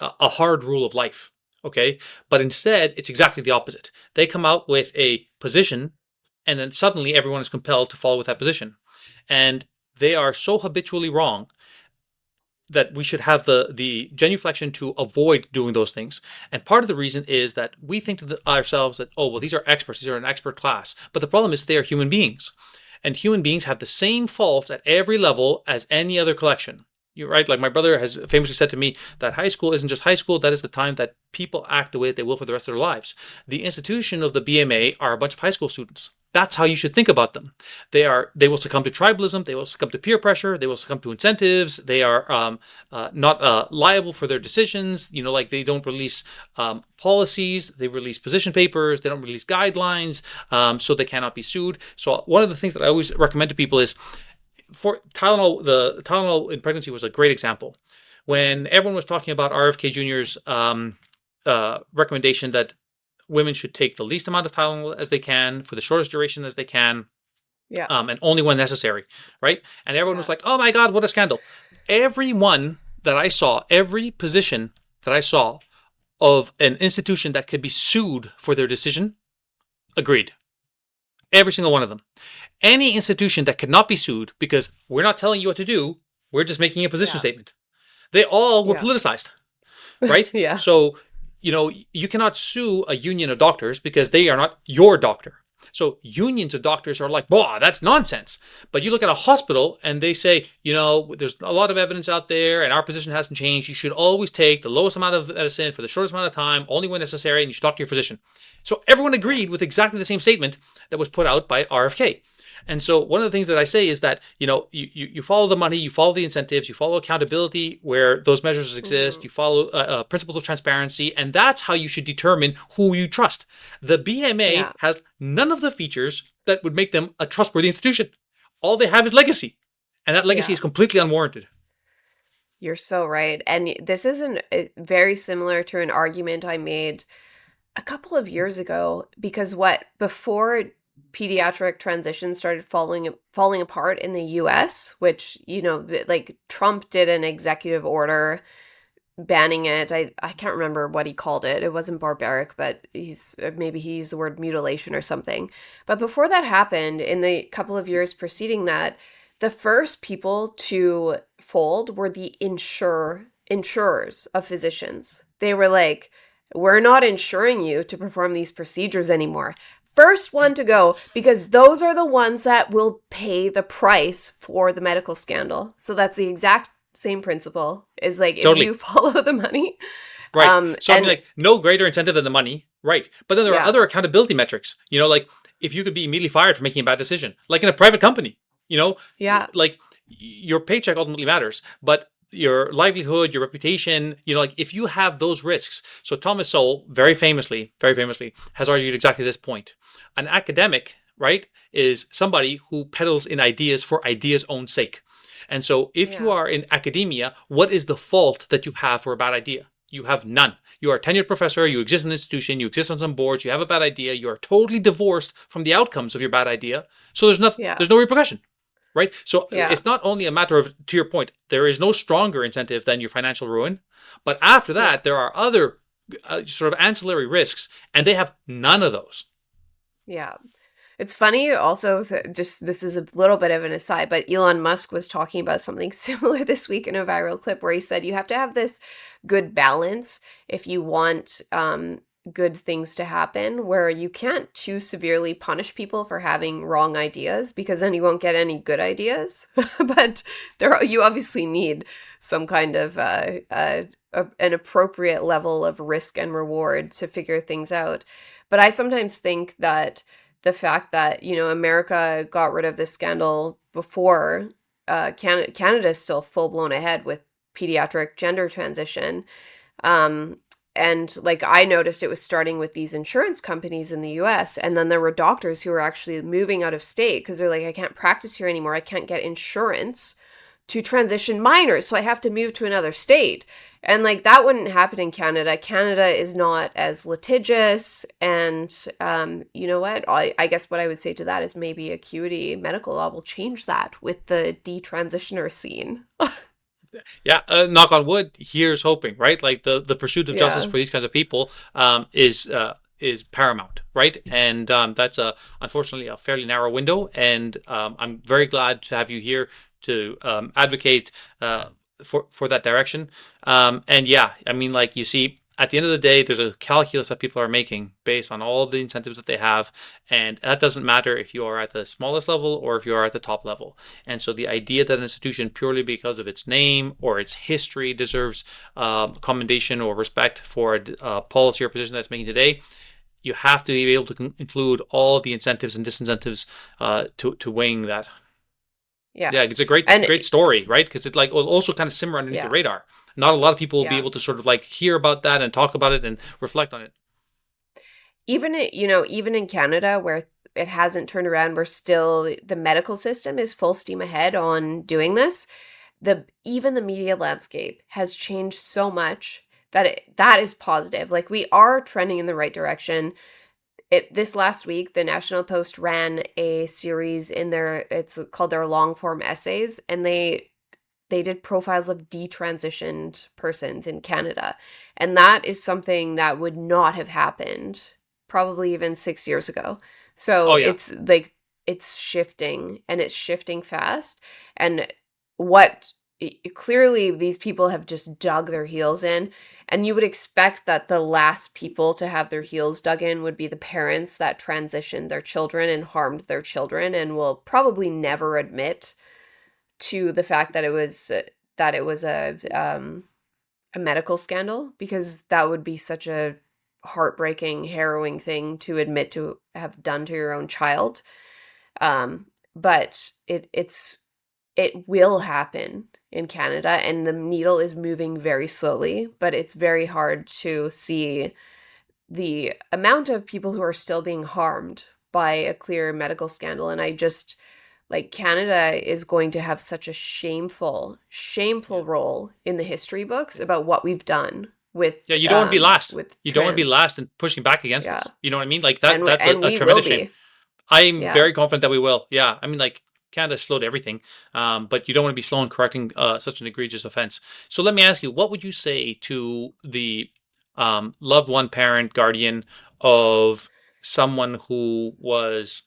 a hard rule of life, okay? But instead, it's exactly the opposite. They come out with a position, and then suddenly everyone is compelled to follow with that position. And they are so habitually wrong that we should have the genuflection to avoid doing those things. And part of the reason is that we think to ourselves that, oh, well, these are experts, these are an expert class. But the problem is they are human beings. And human beings have the same faults at every level as any other collection. You're right. Like my brother has famously said to me that high school isn't just high school. That is the time that people act the way that they will for the rest of their lives. The institution of the BMA are a bunch of high school students. That's how you should think about them. They will succumb to tribalism. They will succumb to peer pressure. They will succumb to incentives. They are not liable for their decisions. Like they don't release policies. They release position papers. They don't release guidelines, so they cannot be sued. So one of the things that I always recommend to people is, for Tylenol, the Tylenol in pregnancy was a great example. When everyone was talking about RFK Jr.'s recommendation that women should take the least amount of Tylenol as they can for the shortest duration as they can, and only when necessary, right? And everyone was like, oh my God, what a scandal. Everyone that I saw, every position that I saw of an institution that could be sued for their decision, agreed. Every single one of them. Any institution that could not be sued because we're not telling you what to do, we're just making a position statement. They all were politicized, right? So, you cannot sue a union of doctors because they are not your doctor. So unions of doctors are like, boah, that's nonsense. But you look at a hospital and they say, there's a lot of evidence out there and our position hasn't changed. You should always take the lowest amount of medicine for the shortest amount of time, only when necessary, and you should talk to your physician. So everyone agreed with exactly the same statement that was put out by RFK. And so one of the things that I say is that, you follow the money, you follow the incentives, you follow accountability where those measures exist, you follow principles of transparency, and that's how you should determine who you trust. The BMA has none of the features that would make them a trustworthy institution. All they have is legacy, and that legacy is completely unwarranted. You're so right. And this is very similar to an argument I made a couple of years ago, because before pediatric transition started falling apart in the US, which, like Trump did an executive order banning it. I can't remember what he called it. It wasn't barbaric, but maybe he used the word mutilation or something. But before that happened, in the couple of years preceding that, the first people to fold were the insurers of physicians. They were like, we're not insuring you to perform these procedures anymore. First one to go, because those are the ones that will pay the price for the medical scandal. So that's the exact same principle. Is like, if you follow the money. Right. So no greater incentive than the money. Right. But then there are other accountability metrics. Like if you could be immediately fired for making a bad decision, like in a private company, like your paycheck ultimately matters, but your livelihood, your reputation, like if you have those risks. So Thomas Sowell, very famously, has argued exactly this point. An academic, right, is somebody who peddles in ideas for ideas' own sake. And so if you are in academia, what is the fault that you have for a bad idea? you have none. You are a tenured professor, you exist in an institution, you exist on some boards, you have a bad idea, you are totally divorced from the outcomes of your bad idea. So there's no repercussion, right? So it's not only a matter of, to your point, there is no stronger incentive than your financial ruin, but after that, there are other sort of ancillary risks, and they have none of those. Yeah. It's funny also, just this is a little bit of an aside, but Elon Musk was talking about something similar this week in a viral clip where he said you have to have this good balance if you want good things to happen, where you can't too severely punish people for having wrong ideas, because then you won't get any good ideas. But you obviously need some kind of an appropriate level of risk and reward to figure things out. But I sometimes think that the fact that, America got rid of this scandal before Canada is still full blown ahead with pediatric gender transition. And like I noticed it was starting with these insurance companies in the US. And then there were doctors who were actually moving out of state because they're like, I can't practice here anymore. I can't get insurance to transition minors. So I have to move to another state. And like that wouldn't happen in Canada. Canada is not as litigious. And you know what? I guess what I would say to that is maybe Acuity Medical Law will change that with the detransitioner scene. Yeah, knock on wood. Here's hoping, right? Like the pursuit of justice for these kinds of people is paramount, right? And that's unfortunately a fairly narrow window. And I'm very glad to have you here to advocate for that direction. And yeah, I mean, like you see, at the end of the day, there's a calculus that people are making based on all the incentives that they have. And that doesn't matter if you are at the smallest level or if you are at the top level. And so the idea that an institution, purely because of its name or its history, deserves commendation or respect for a policy or position that's making today, you have to be able to include all the incentives and disincentives to weighing that. Yeah, it's a great story, right? Because it will also kind of simmer underneath the radar. Not a lot of people will be able to sort of like hear about that and talk about it and reflect on it. Even in Canada, where it hasn't turned around, we're still, the medical system is full steam ahead on doing this. Even the media landscape has changed so much that is positive. Like we are trending in the right direction. This last week, the National Post ran a series it's called their long form essays, and they did profiles of detransitioned persons in Canada. And that is something that would not have happened probably even 6 years ago. So it's like, it's shifting, and it's shifting fast. And clearly these people have just dug their heels in. And you would expect that the last people to have their heels dug in would be the parents that transitioned their children and harmed their children, and will probably never admit to the fact that it was a medical scandal, because that would be such a heartbreaking, harrowing thing to admit to have done to your own child. But it will happen in Canada, and the needle is moving very slowly, but it's very hard to see the amount of people who are still being harmed by a clear medical scandal. And I just, like, Canada is going to have such a shameful role in the history books about what we've done with you don't want to be last. You don't want to be last and pushing back against this. You know what I mean? Like that's a tremendous shame. I'm very confident that we will. Yeah, I mean, like, Canada slowed everything, but you don't want to be slow in correcting such an egregious offense. So let me ask you, what would you say to the loved one, parent, guardian of someone who was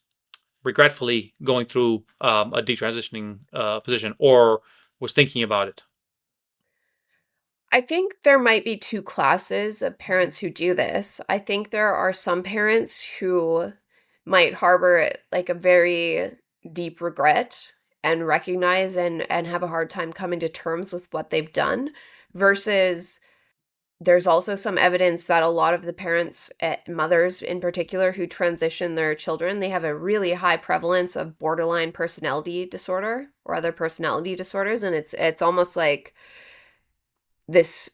regretfully going through a detransitioning position, or was thinking about it? I think there might be two classes of parents who do this. I think there are some parents who might harbor like a very deep regret and recognize and have a hard time coming to terms with what they've done, versus there's also some evidence that a lot of the parents, mothers in particular, who transition their children, they have a really high prevalence of borderline personality disorder or other personality disorders. And it's almost like this.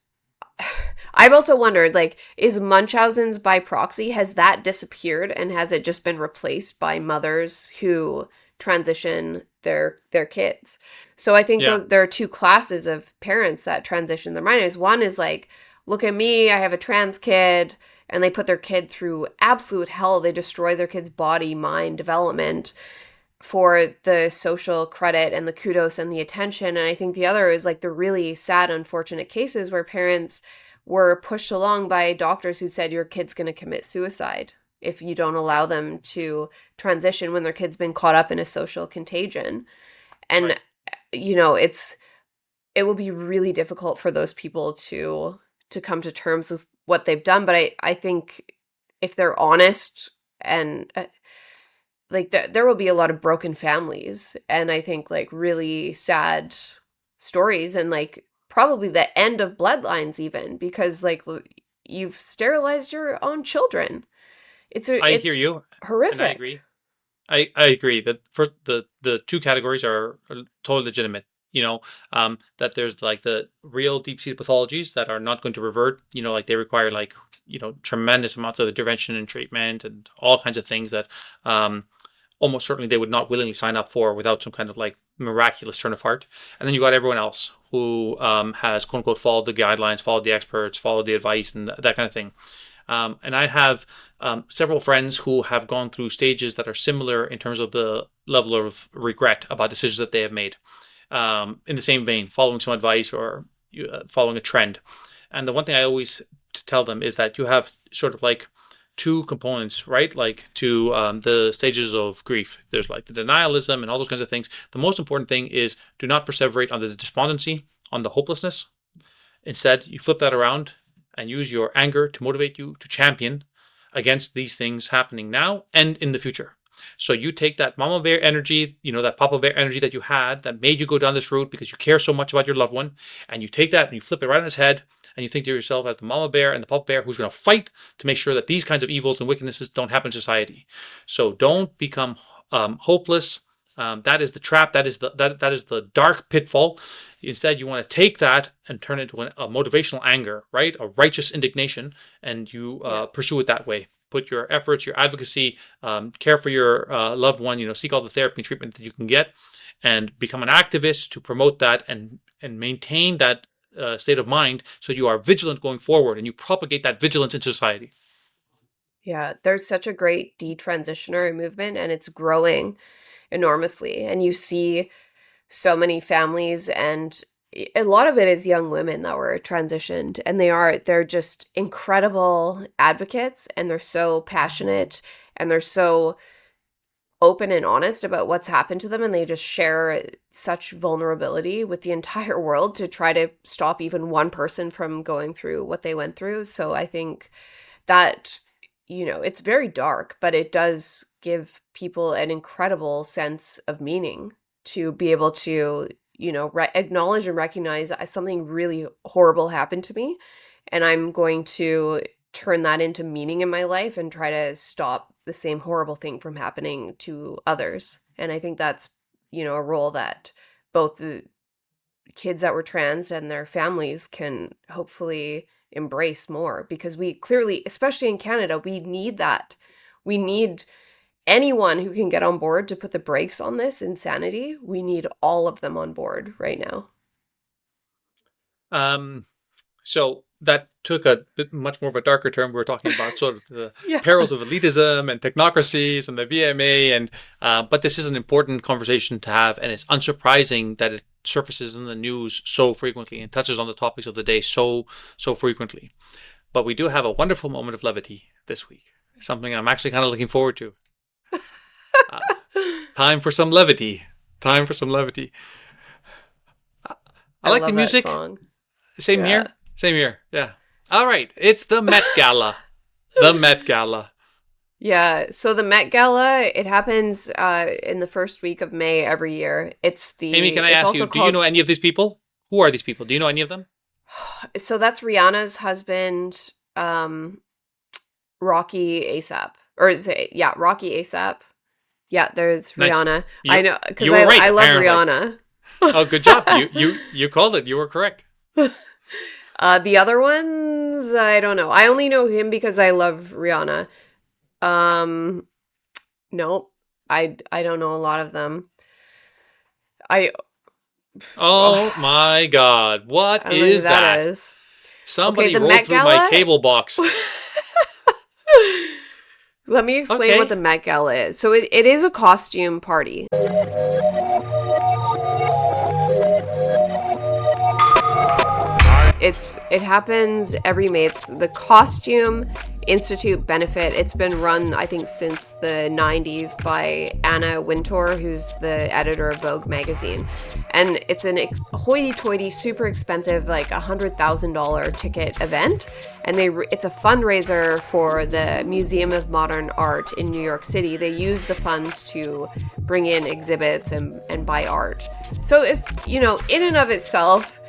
I've also wondered, like, is Munchausen's by proxy, has that disappeared, and has it just been replaced by mothers who transition their kids? So I think there are two classes of parents that transition their minors. One is like, look at me, I have a trans kid, and they put their kid through absolute hell. They destroy their kid's body, mind, development for the social credit and the kudos and the attention. And I think the other is like the really sad, unfortunate cases where parents were pushed along by doctors who said your kid's going to commit suicide if you don't allow them to transition when their kid's been caught up in a social contagion. And, Right. you know, it will be really difficult for those people to come to terms with what they've done. But I think if they're honest and like there will be a lot of broken families, and I think like really sad stories, and like probably the end of bloodlines even, because like you've sterilized your own children. I It's hear you, horrific. and I agree. I agree that for the two categories are totally legitimate. That there's like the real deep-seated pathologies that are not going to revert. Like they require like tremendous amounts of intervention and treatment and all kinds of things that almost certainly they would not willingly sign up for without some kind of like miraculous turn of heart. And then you got everyone else who has quote unquote followed the guidelines, followed the experts, followed the advice, and that kind of thing. And I have several friends who have gone through stages that are similar in terms of the level of regret about decisions that they have made. In the same vein, following some advice or following a trend. And the one thing I always tell them is that you have sort of like two components, right? Like to the stages of grief. There's like the denialism and all those kinds of things. The most important thing is do not perseverate on the despondency, on the hopelessness. Instead, you flip that around and use your anger to motivate you to champion against these things happening now and in the future. So you take that mama bear energy, that papa bear energy that you had that made you go down this route because you care so much about your loved one, and you take that and you flip it right on his head, and you think to yourself as the mama bear and the papa bear who's going to fight to make sure that these kinds of evils and wickednesses don't happen in society. So don't become hopeless. That is the trap. That is the dark pitfall. Instead, you want to take that and turn it into a motivational anger, right? A righteous indignation, and you pursue it that way. Put your efforts, your advocacy, care for your loved one. Seek all the therapy and treatment that you can get, and become an activist to promote that and maintain that state of mind, so you are vigilant going forward and you propagate that vigilance in society. Yeah, there's such a great detransitionary movement, and it's growing enormously. And you see so many families, and a lot of it is young women that were transitioned, and they're just incredible advocates, and they're so passionate, and they're so open and honest about what's happened to them, and they just share such vulnerability with the entire world to try to stop even one person from going through what they went through. So I think that it's very dark, but it does give people an incredible sense of meaning to be able to acknowledge and recognize something really horrible happened to me, and I'm going to turn that into meaning in my life and try to stop the same horrible thing from happening to others. And I think that's, a role that both the kids that were trans and their families can hopefully embrace more, because we clearly, especially in Canada, we need that. We need anyone who can get on board to put the brakes on this insanity. We need all of them on board right now. So that took a bit much more of a darker turn. We were talking about sort of the Yeah. perils of elitism and technocracies and the BMA, and but this is an important conversation to have, and it's unsurprising that it surfaces in the news so frequently and touches on the topics of the day so frequently. But we do have a wonderful moment of levity this week, something I'm actually kind of looking forward to. Time for some levity. Time for some levity. I like the love that music. song. Same Yeah. here. Same here. Yeah. All right. It's the Met Gala. The Met Gala. Yeah, so the Met Gala, it happens in the first week of May every year. Amy, can I ask you, do you know any of these people? Who are these people? Do you know any of them? So that's Rihanna's husband, Rocky ASAP. Or is it, yeah, Rocky ASAP. Yeah, there's Nice. Rihanna. You- I know, because you were right, I love apparently. Rihanna. Oh, good job. You called it. You were correct. The other ones, I don't know. I only know him because I love Rihanna. Nope. I don't know a lot of them. Oh my God. What I don't know who is that? is. Somebody the rolled Met through my Gala? cable box. Let me explain Okay. what the Met Gala is. So it is a costume party. It happens every May. It's the Costume Institute benefit. It's been run, I think, since the 90s by Anna Wintour, who's the editor of Vogue magazine. And it's an hoity-toity, super expensive, like $100,000 ticket event. And it's a fundraiser for the Museum of Modern Art in New York City. They use the funds to bring in exhibits and buy art. So it's, in and of itself,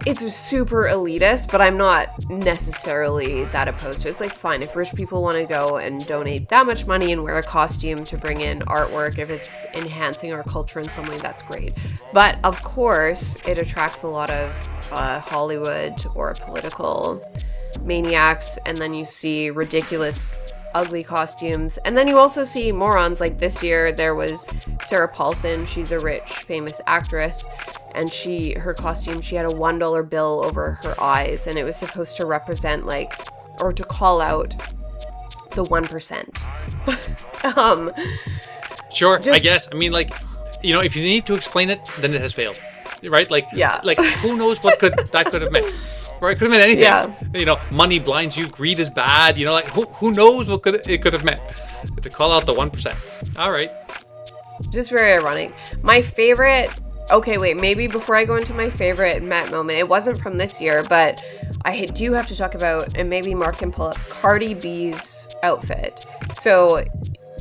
it's super elitist, but I'm not necessarily that opposed to it. It's like, fine, if rich people want to go and donate that much money and wear a costume to bring in artwork, if it's enhancing our culture in some way, that's great. But of course, it attracts a lot of Hollywood or political maniacs, and then you see ridiculous, ugly costumes. And then you also see morons. Like this year, there was Sarah Paulson. She's a rich, famous actress. And her costume, she had a $1 bill over her eyes, and it was supposed to represent or to call out the 1%. Sure, I guess. I mean, if you need to explain it, then it has failed, right? Yeah. Who knows what that could have meant? Or it could have meant anything. Yeah. Money blinds you, greed is bad. Who knows what it could have meant? To call out the 1%. All right. Just very ironic. My favorite. Okay, wait, maybe before I go into my favorite Met moment, it wasn't from this year, but I do have to talk about, and maybe Mark can pull up, Cardi B's outfit. So,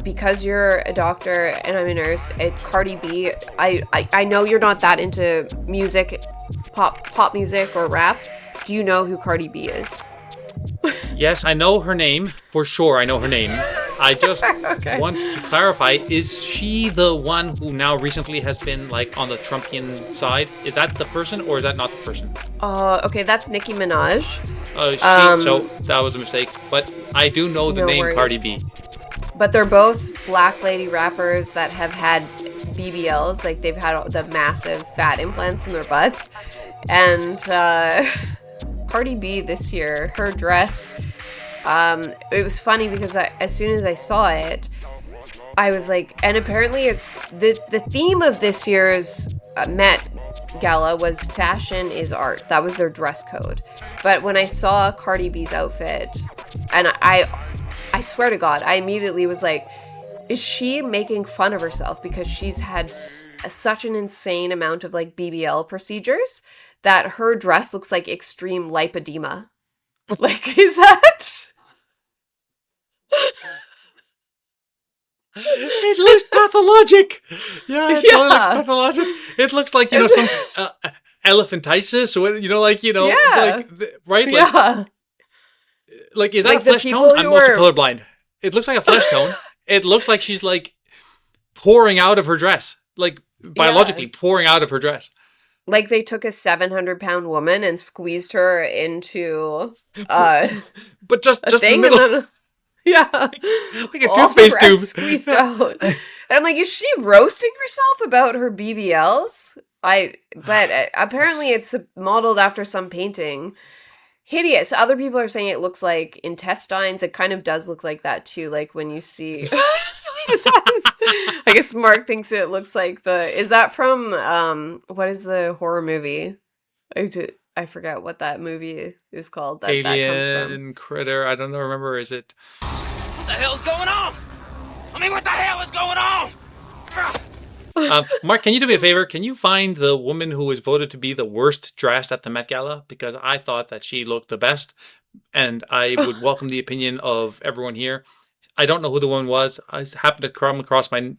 because you're a doctor and I'm a nurse, Cardi B, I know you're not that into music, pop music or rap. Do you know who Cardi B is? Yes, I know her name. For sure, I know her name. I just want to clarify, is she the one who now recently has been on the Trumpian side? Is that the person or is that not the person? Okay, that's Nicki Minaj. So that was a mistake. But I do know the name worries. Cardi B. But they're both black lady rappers that have had BBLs. They've had the massive fat implants in their butts. And Cardi B this year, her dress, it was funny because as soon as I saw it, I was like, and apparently it's the theme of this year's Met Gala was fashion is art. That was their dress code. But when I saw Cardi B's outfit, and I swear to God, I immediately was like, is she making fun of herself because she's had such an insane amount of BBL procedures that her dress looks like extreme lipedema? Is that? It looks pathologic. Yeah, it totally looks pathologic. It looks like, some elephantiasis, or, right? Yeah. Is that a flesh tone? I'm also colorblind. It looks like a flesh tone. It looks like she's pouring out of her dress, biologically pouring out of her dress. They took a 700-pound woman and squeezed her into but just a thing, the middle. and then, yeah, like a toothpaste tube squeezed out. And I'm like, is she roasting herself about her BBLs? But apparently it's modeled after some painting. Hideous. Other people are saying it looks like intestines. It kind of does look like that too. When you see, I guess Mark thinks it looks like is that from, what is the horror movie? I forget what that movie is called. That comes from. Alien critter. I don't know. Remember, is it? What the hell's going on? I mean, what the hell is going on? Mark, can you do me a favor? Can you find the woman who was voted to be the worst dressed at the Met Gala? Because I thought that she looked the best, and I would welcome the opinion of everyone here. I don't know who the woman was. I happened to come across my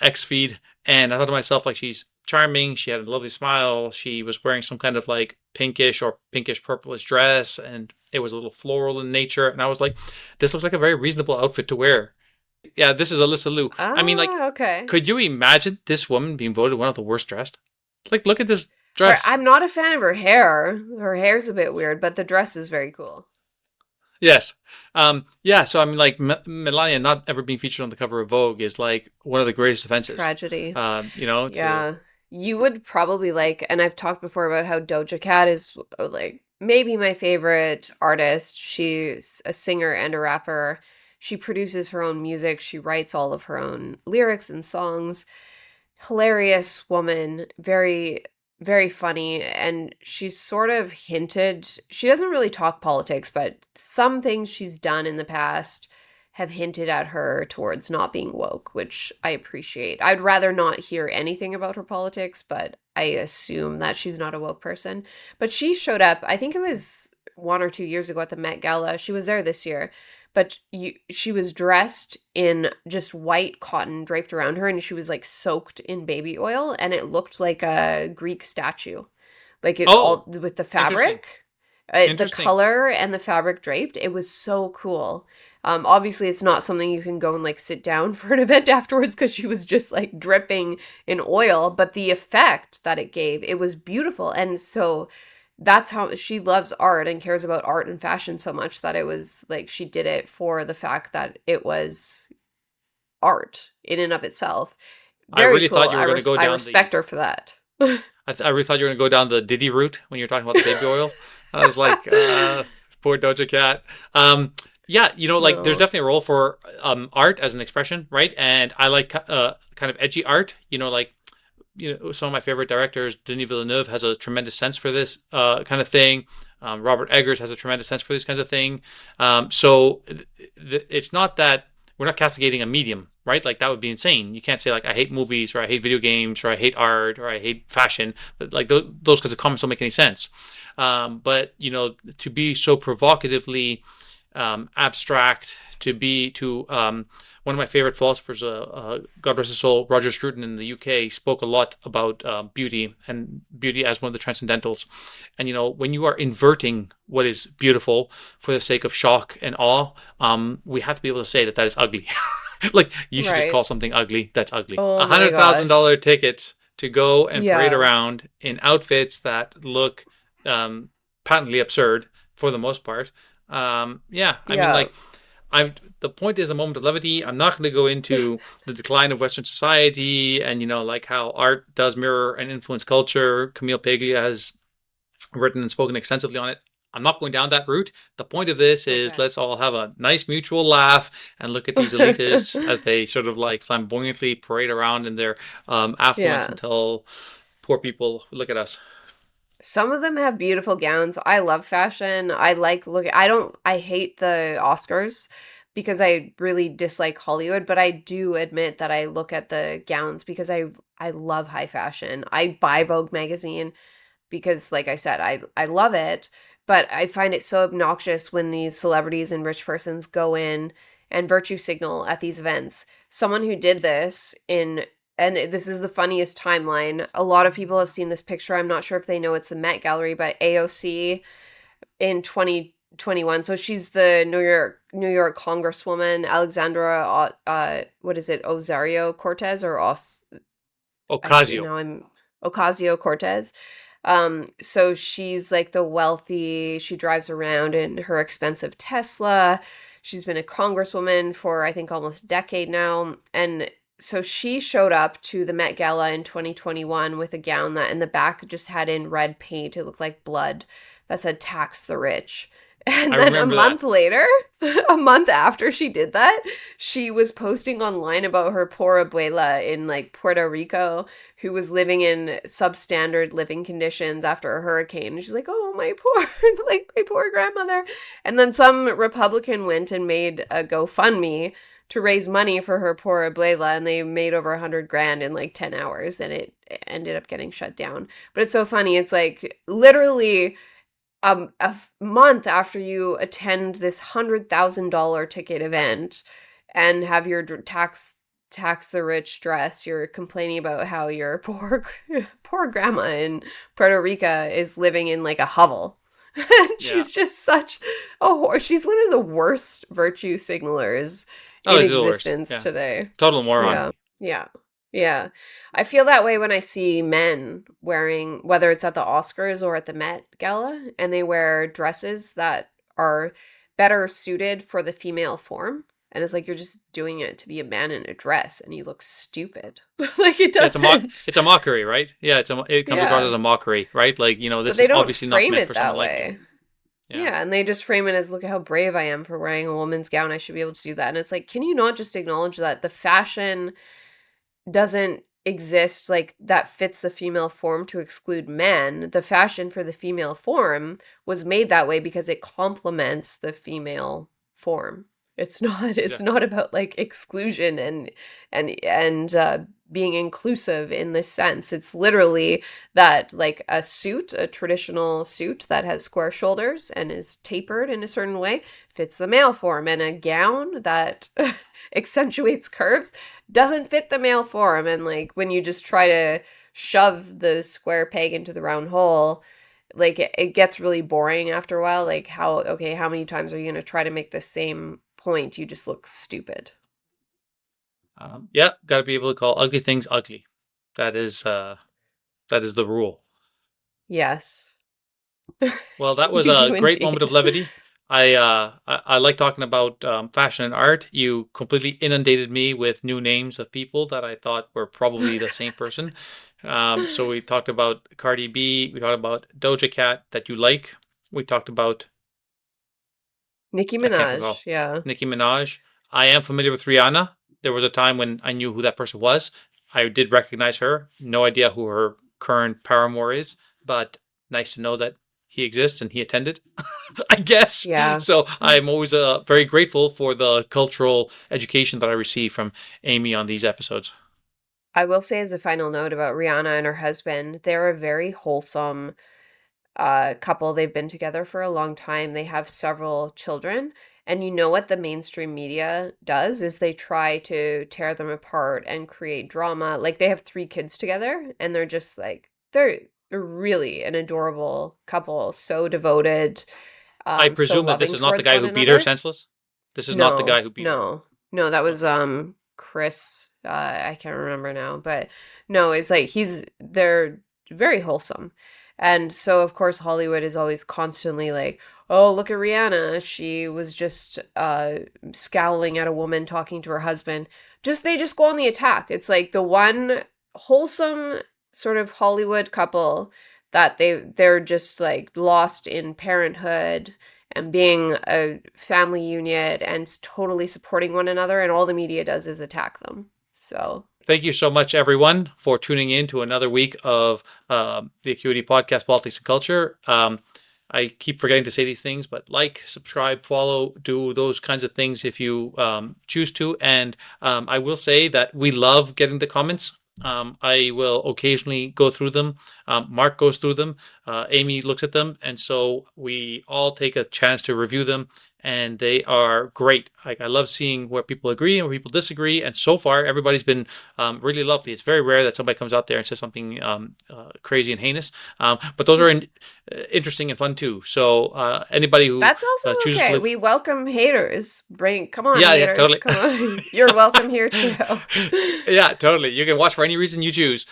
X feed, and I thought to myself, she's charming. She had a lovely smile. She was wearing some kind of pinkish or pinkish purplish dress, and it was a little floral in nature. And I was like, this looks like a very reasonable outfit to wear. Yeah, this is Alyssa Liu. I mean, okay. Could you imagine this woman being voted one of the worst dressed? Look at this dress. I'm not a fan of her hair. Her hair's a bit weird, but the dress is very cool. Yes. Yeah, so I mean, Melania not ever being featured on the cover of Vogue is one of the greatest offenses. Tragedy. Yeah. You would probably like, and I've talked before about how Doja Cat is like maybe my favorite artist. She's a singer and a rapper. She produces her own music. She writes all of her own lyrics and songs. Hilarious woman, very, very funny. And she's sort of hinted, she doesn't really talk politics, but some things she's done in the past have hinted at her towards not being woke, which I appreciate. I'd rather not hear anything about her politics, but I assume that she's not a woke person. But she showed up, I think it was 1 or 2 years ago at the Met Gala. She was there this year, but she was dressed in just white cotton draped around her, and she was like soaked in baby oil, and it looked like a Greek statue. Like it all with the fabric, the color and the fabric draped. It was so cool. Obviously, it's not something you can go and like sit down for an event afterwards because she was just like dripping in oil. But the effect that it gave, it was beautiful. And so that's how she loves art and cares about art and fashion so much that it was like she did it for the fact that it was art in and of itself. Very I really cool. thought you were going to go down. I respect her for that. I really thought you were going to go down the Diddy route when you were talking about the baby oil. I was like, poor Doja Cat. Yeah, like there's definitely a role for art as an expression, right? And I like kind of edgy art. Like some of my favorite directors, Denis Villeneuve has a tremendous sense for this kind of thing. Robert Eggers has a tremendous sense for this kinds of thing. So it's not that we're not castigating a medium, right? Like that would be insane. You can't say like I hate movies or I hate video games or I hate art or I hate fashion. Like those kinds of comments don't make any sense. But to be so provocatively abstract, to one of my favorite philosophers, God rest his soul, Roger Scruton in the UK, spoke a lot about beauty and beauty as one of the transcendentals. And when you are inverting what is beautiful for the sake of shock and awe, we have to be able to say that is ugly. Like you should just call something ugly. That's ugly. Oh $100,000 tickets to go and parade around in outfits that look patently absurd for the most part. I mean, like, the point is a moment of levity. I'm not going to go into the decline of Western society and, like how art does mirror and influence culture. Camille Paglia has written and spoken extensively on it. I'm not going down that route. The point of this is let's all have a nice mutual laugh and look at these elitists as they sort of like flamboyantly parade around in their affluence and tell poor people, look at us. Some of them have beautiful gowns. I love fashion. I hate the Oscars because I really dislike Hollywood, but I do admit that I look at the gowns because I love high fashion. I buy Vogue magazine because, like I said, I love it, but I find it so obnoxious when these celebrities and rich persons go in and virtue signal at these events. Someone who did this and this is the funniest timeline. A lot of people have seen this picture. I'm not sure if they know it's the Met Gallery, but AOC in 2021. So she's the New York Congresswoman, Alexandra, Ocasio-Cortez or Ocasio-Cortez. So she's like the wealthy. She drives around in her expensive Tesla. She's been a congresswoman for I think almost a decade now, and so she showed up to the Met Gala in 2021 with a gown that in the back just had in red paint. It looked like blood that said tax the rich. And then a month later, a month after she did that, she was posting online about her poor abuela in like Puerto Rico who was living in substandard living conditions after a hurricane. And she's like, oh, my poor grandmother. And then some Republican went and made a GoFundMe to raise money for her poor abuela, and they made over $100,000 in like 10 hours, and it ended up getting shut down. But it's so funny. It's like literally a month after you attend this $100,000 ticket event and have your tax the rich dress, you're complaining about how your poor grandma in Puerto Rico is living in like a hovel. She's just such a whore. She's one of the worst virtue signalers in existence today. Total moron. Yeah. I feel that way when I see men wearing, whether it's at the Oscars or at the Met Gala, and they wear dresses that are better suited for the female form. And it's like you're just doing it to be a man in a dress, and you look stupid. Like it Yeah, doesn't. it's a mockery, right? Yeah, it comes across Yeah, as a mockery, right? Like, but this they is don't obviously not frame meant it for someone that like you. way. Yeah. Yeah, and they just frame it as, look at how brave I am for wearing a woman's gown. I should be able to do that. And it's like, can you not just acknowledge that the fashion doesn't exist like that fits the female form to exclude men? The fashion for the female form was made that way because it complements the female form. It's not Exactly. about like exclusion and being inclusive in this sense. It's literally that like a suit, a traditional suit that has square shoulders and is tapered in a certain way, fits the male form, and a gown that accentuates curves doesn't fit the male form. And like when you just try to shove the square peg into the round hole, like it gets really boring after a while. Like how many times are you going to try to make the same point? You just look stupid. Yeah, got to be able to call ugly things ugly. That is the rule. Yes. Well, that was You a do great moment of indeed. levity. I like talking about fashion and art. You completely inundated me with new names of people that I thought were probably the same person. So we talked about Cardi B. We talked about Doja Cat that you like. We talked about, Nicki I can't Minaj, recall, yeah. Nicki Minaj. I am familiar with Rihanna. There was a time when I knew who that person was. I did recognize her. No idea who her current paramour is, but nice to know that he exists and he attended, I guess. Yeah. So I'm always very grateful for the cultural education that I receive from Amy on these episodes. I will say as a final note about Rihanna and her husband, they're a very wholesome couple. They've been together for a long time. They have several children. And you know what the mainstream media does is they try to tear them apart and create drama. Like they have 3 kids together, and they're just like, they're really an adorable couple, so devoted, I so presume that this loving is not the towards guy one who beat her another. senseless. This is not the No, guy who beat her. no, no, that was Okay. Chris. I can't remember now, but no, it's like they're very wholesome. And so of course Hollywood is always constantly like, oh, look at Rihanna. She was just scowling at a woman talking to her husband. They just go on the attack. It's like the one wholesome sort of Hollywood couple that they're just like lost in parenthood and being a family unit and totally supporting one another, and all the media does is attack them. So Thank you so much, everyone, for tuning in to another week of the Acuity Podcast, Politics and Culture. I keep forgetting to say these things, but like, subscribe, follow, do those kinds of things if you choose to. And I will say that we love getting the comments. I will occasionally go through them. Mark goes through them. Amy looks at them. And so we all take a chance to review them. And they are great. Like, I love seeing where people agree and where people disagree. And so far, everybody's been really lovely. It's very rare that somebody comes out there and says something crazy and heinous. But those are interesting and fun too. So anybody who that's also chooses to okay. live, We welcome haters. Come on, yeah, haters. totally. Come on. You're welcome here too. Yeah, totally. You can watch for any reason you choose.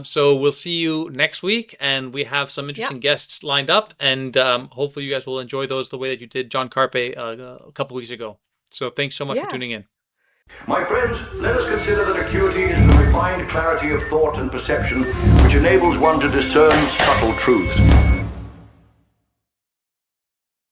So we'll see you next week, and we have some interesting guests lined up, and hopefully you guys will enjoy those the way that you did John Carpe a couple weeks ago. So thanks so much for tuning in. My friends, let us consider that acuity is the refined clarity of thought and perception which enables one to discern subtle truths.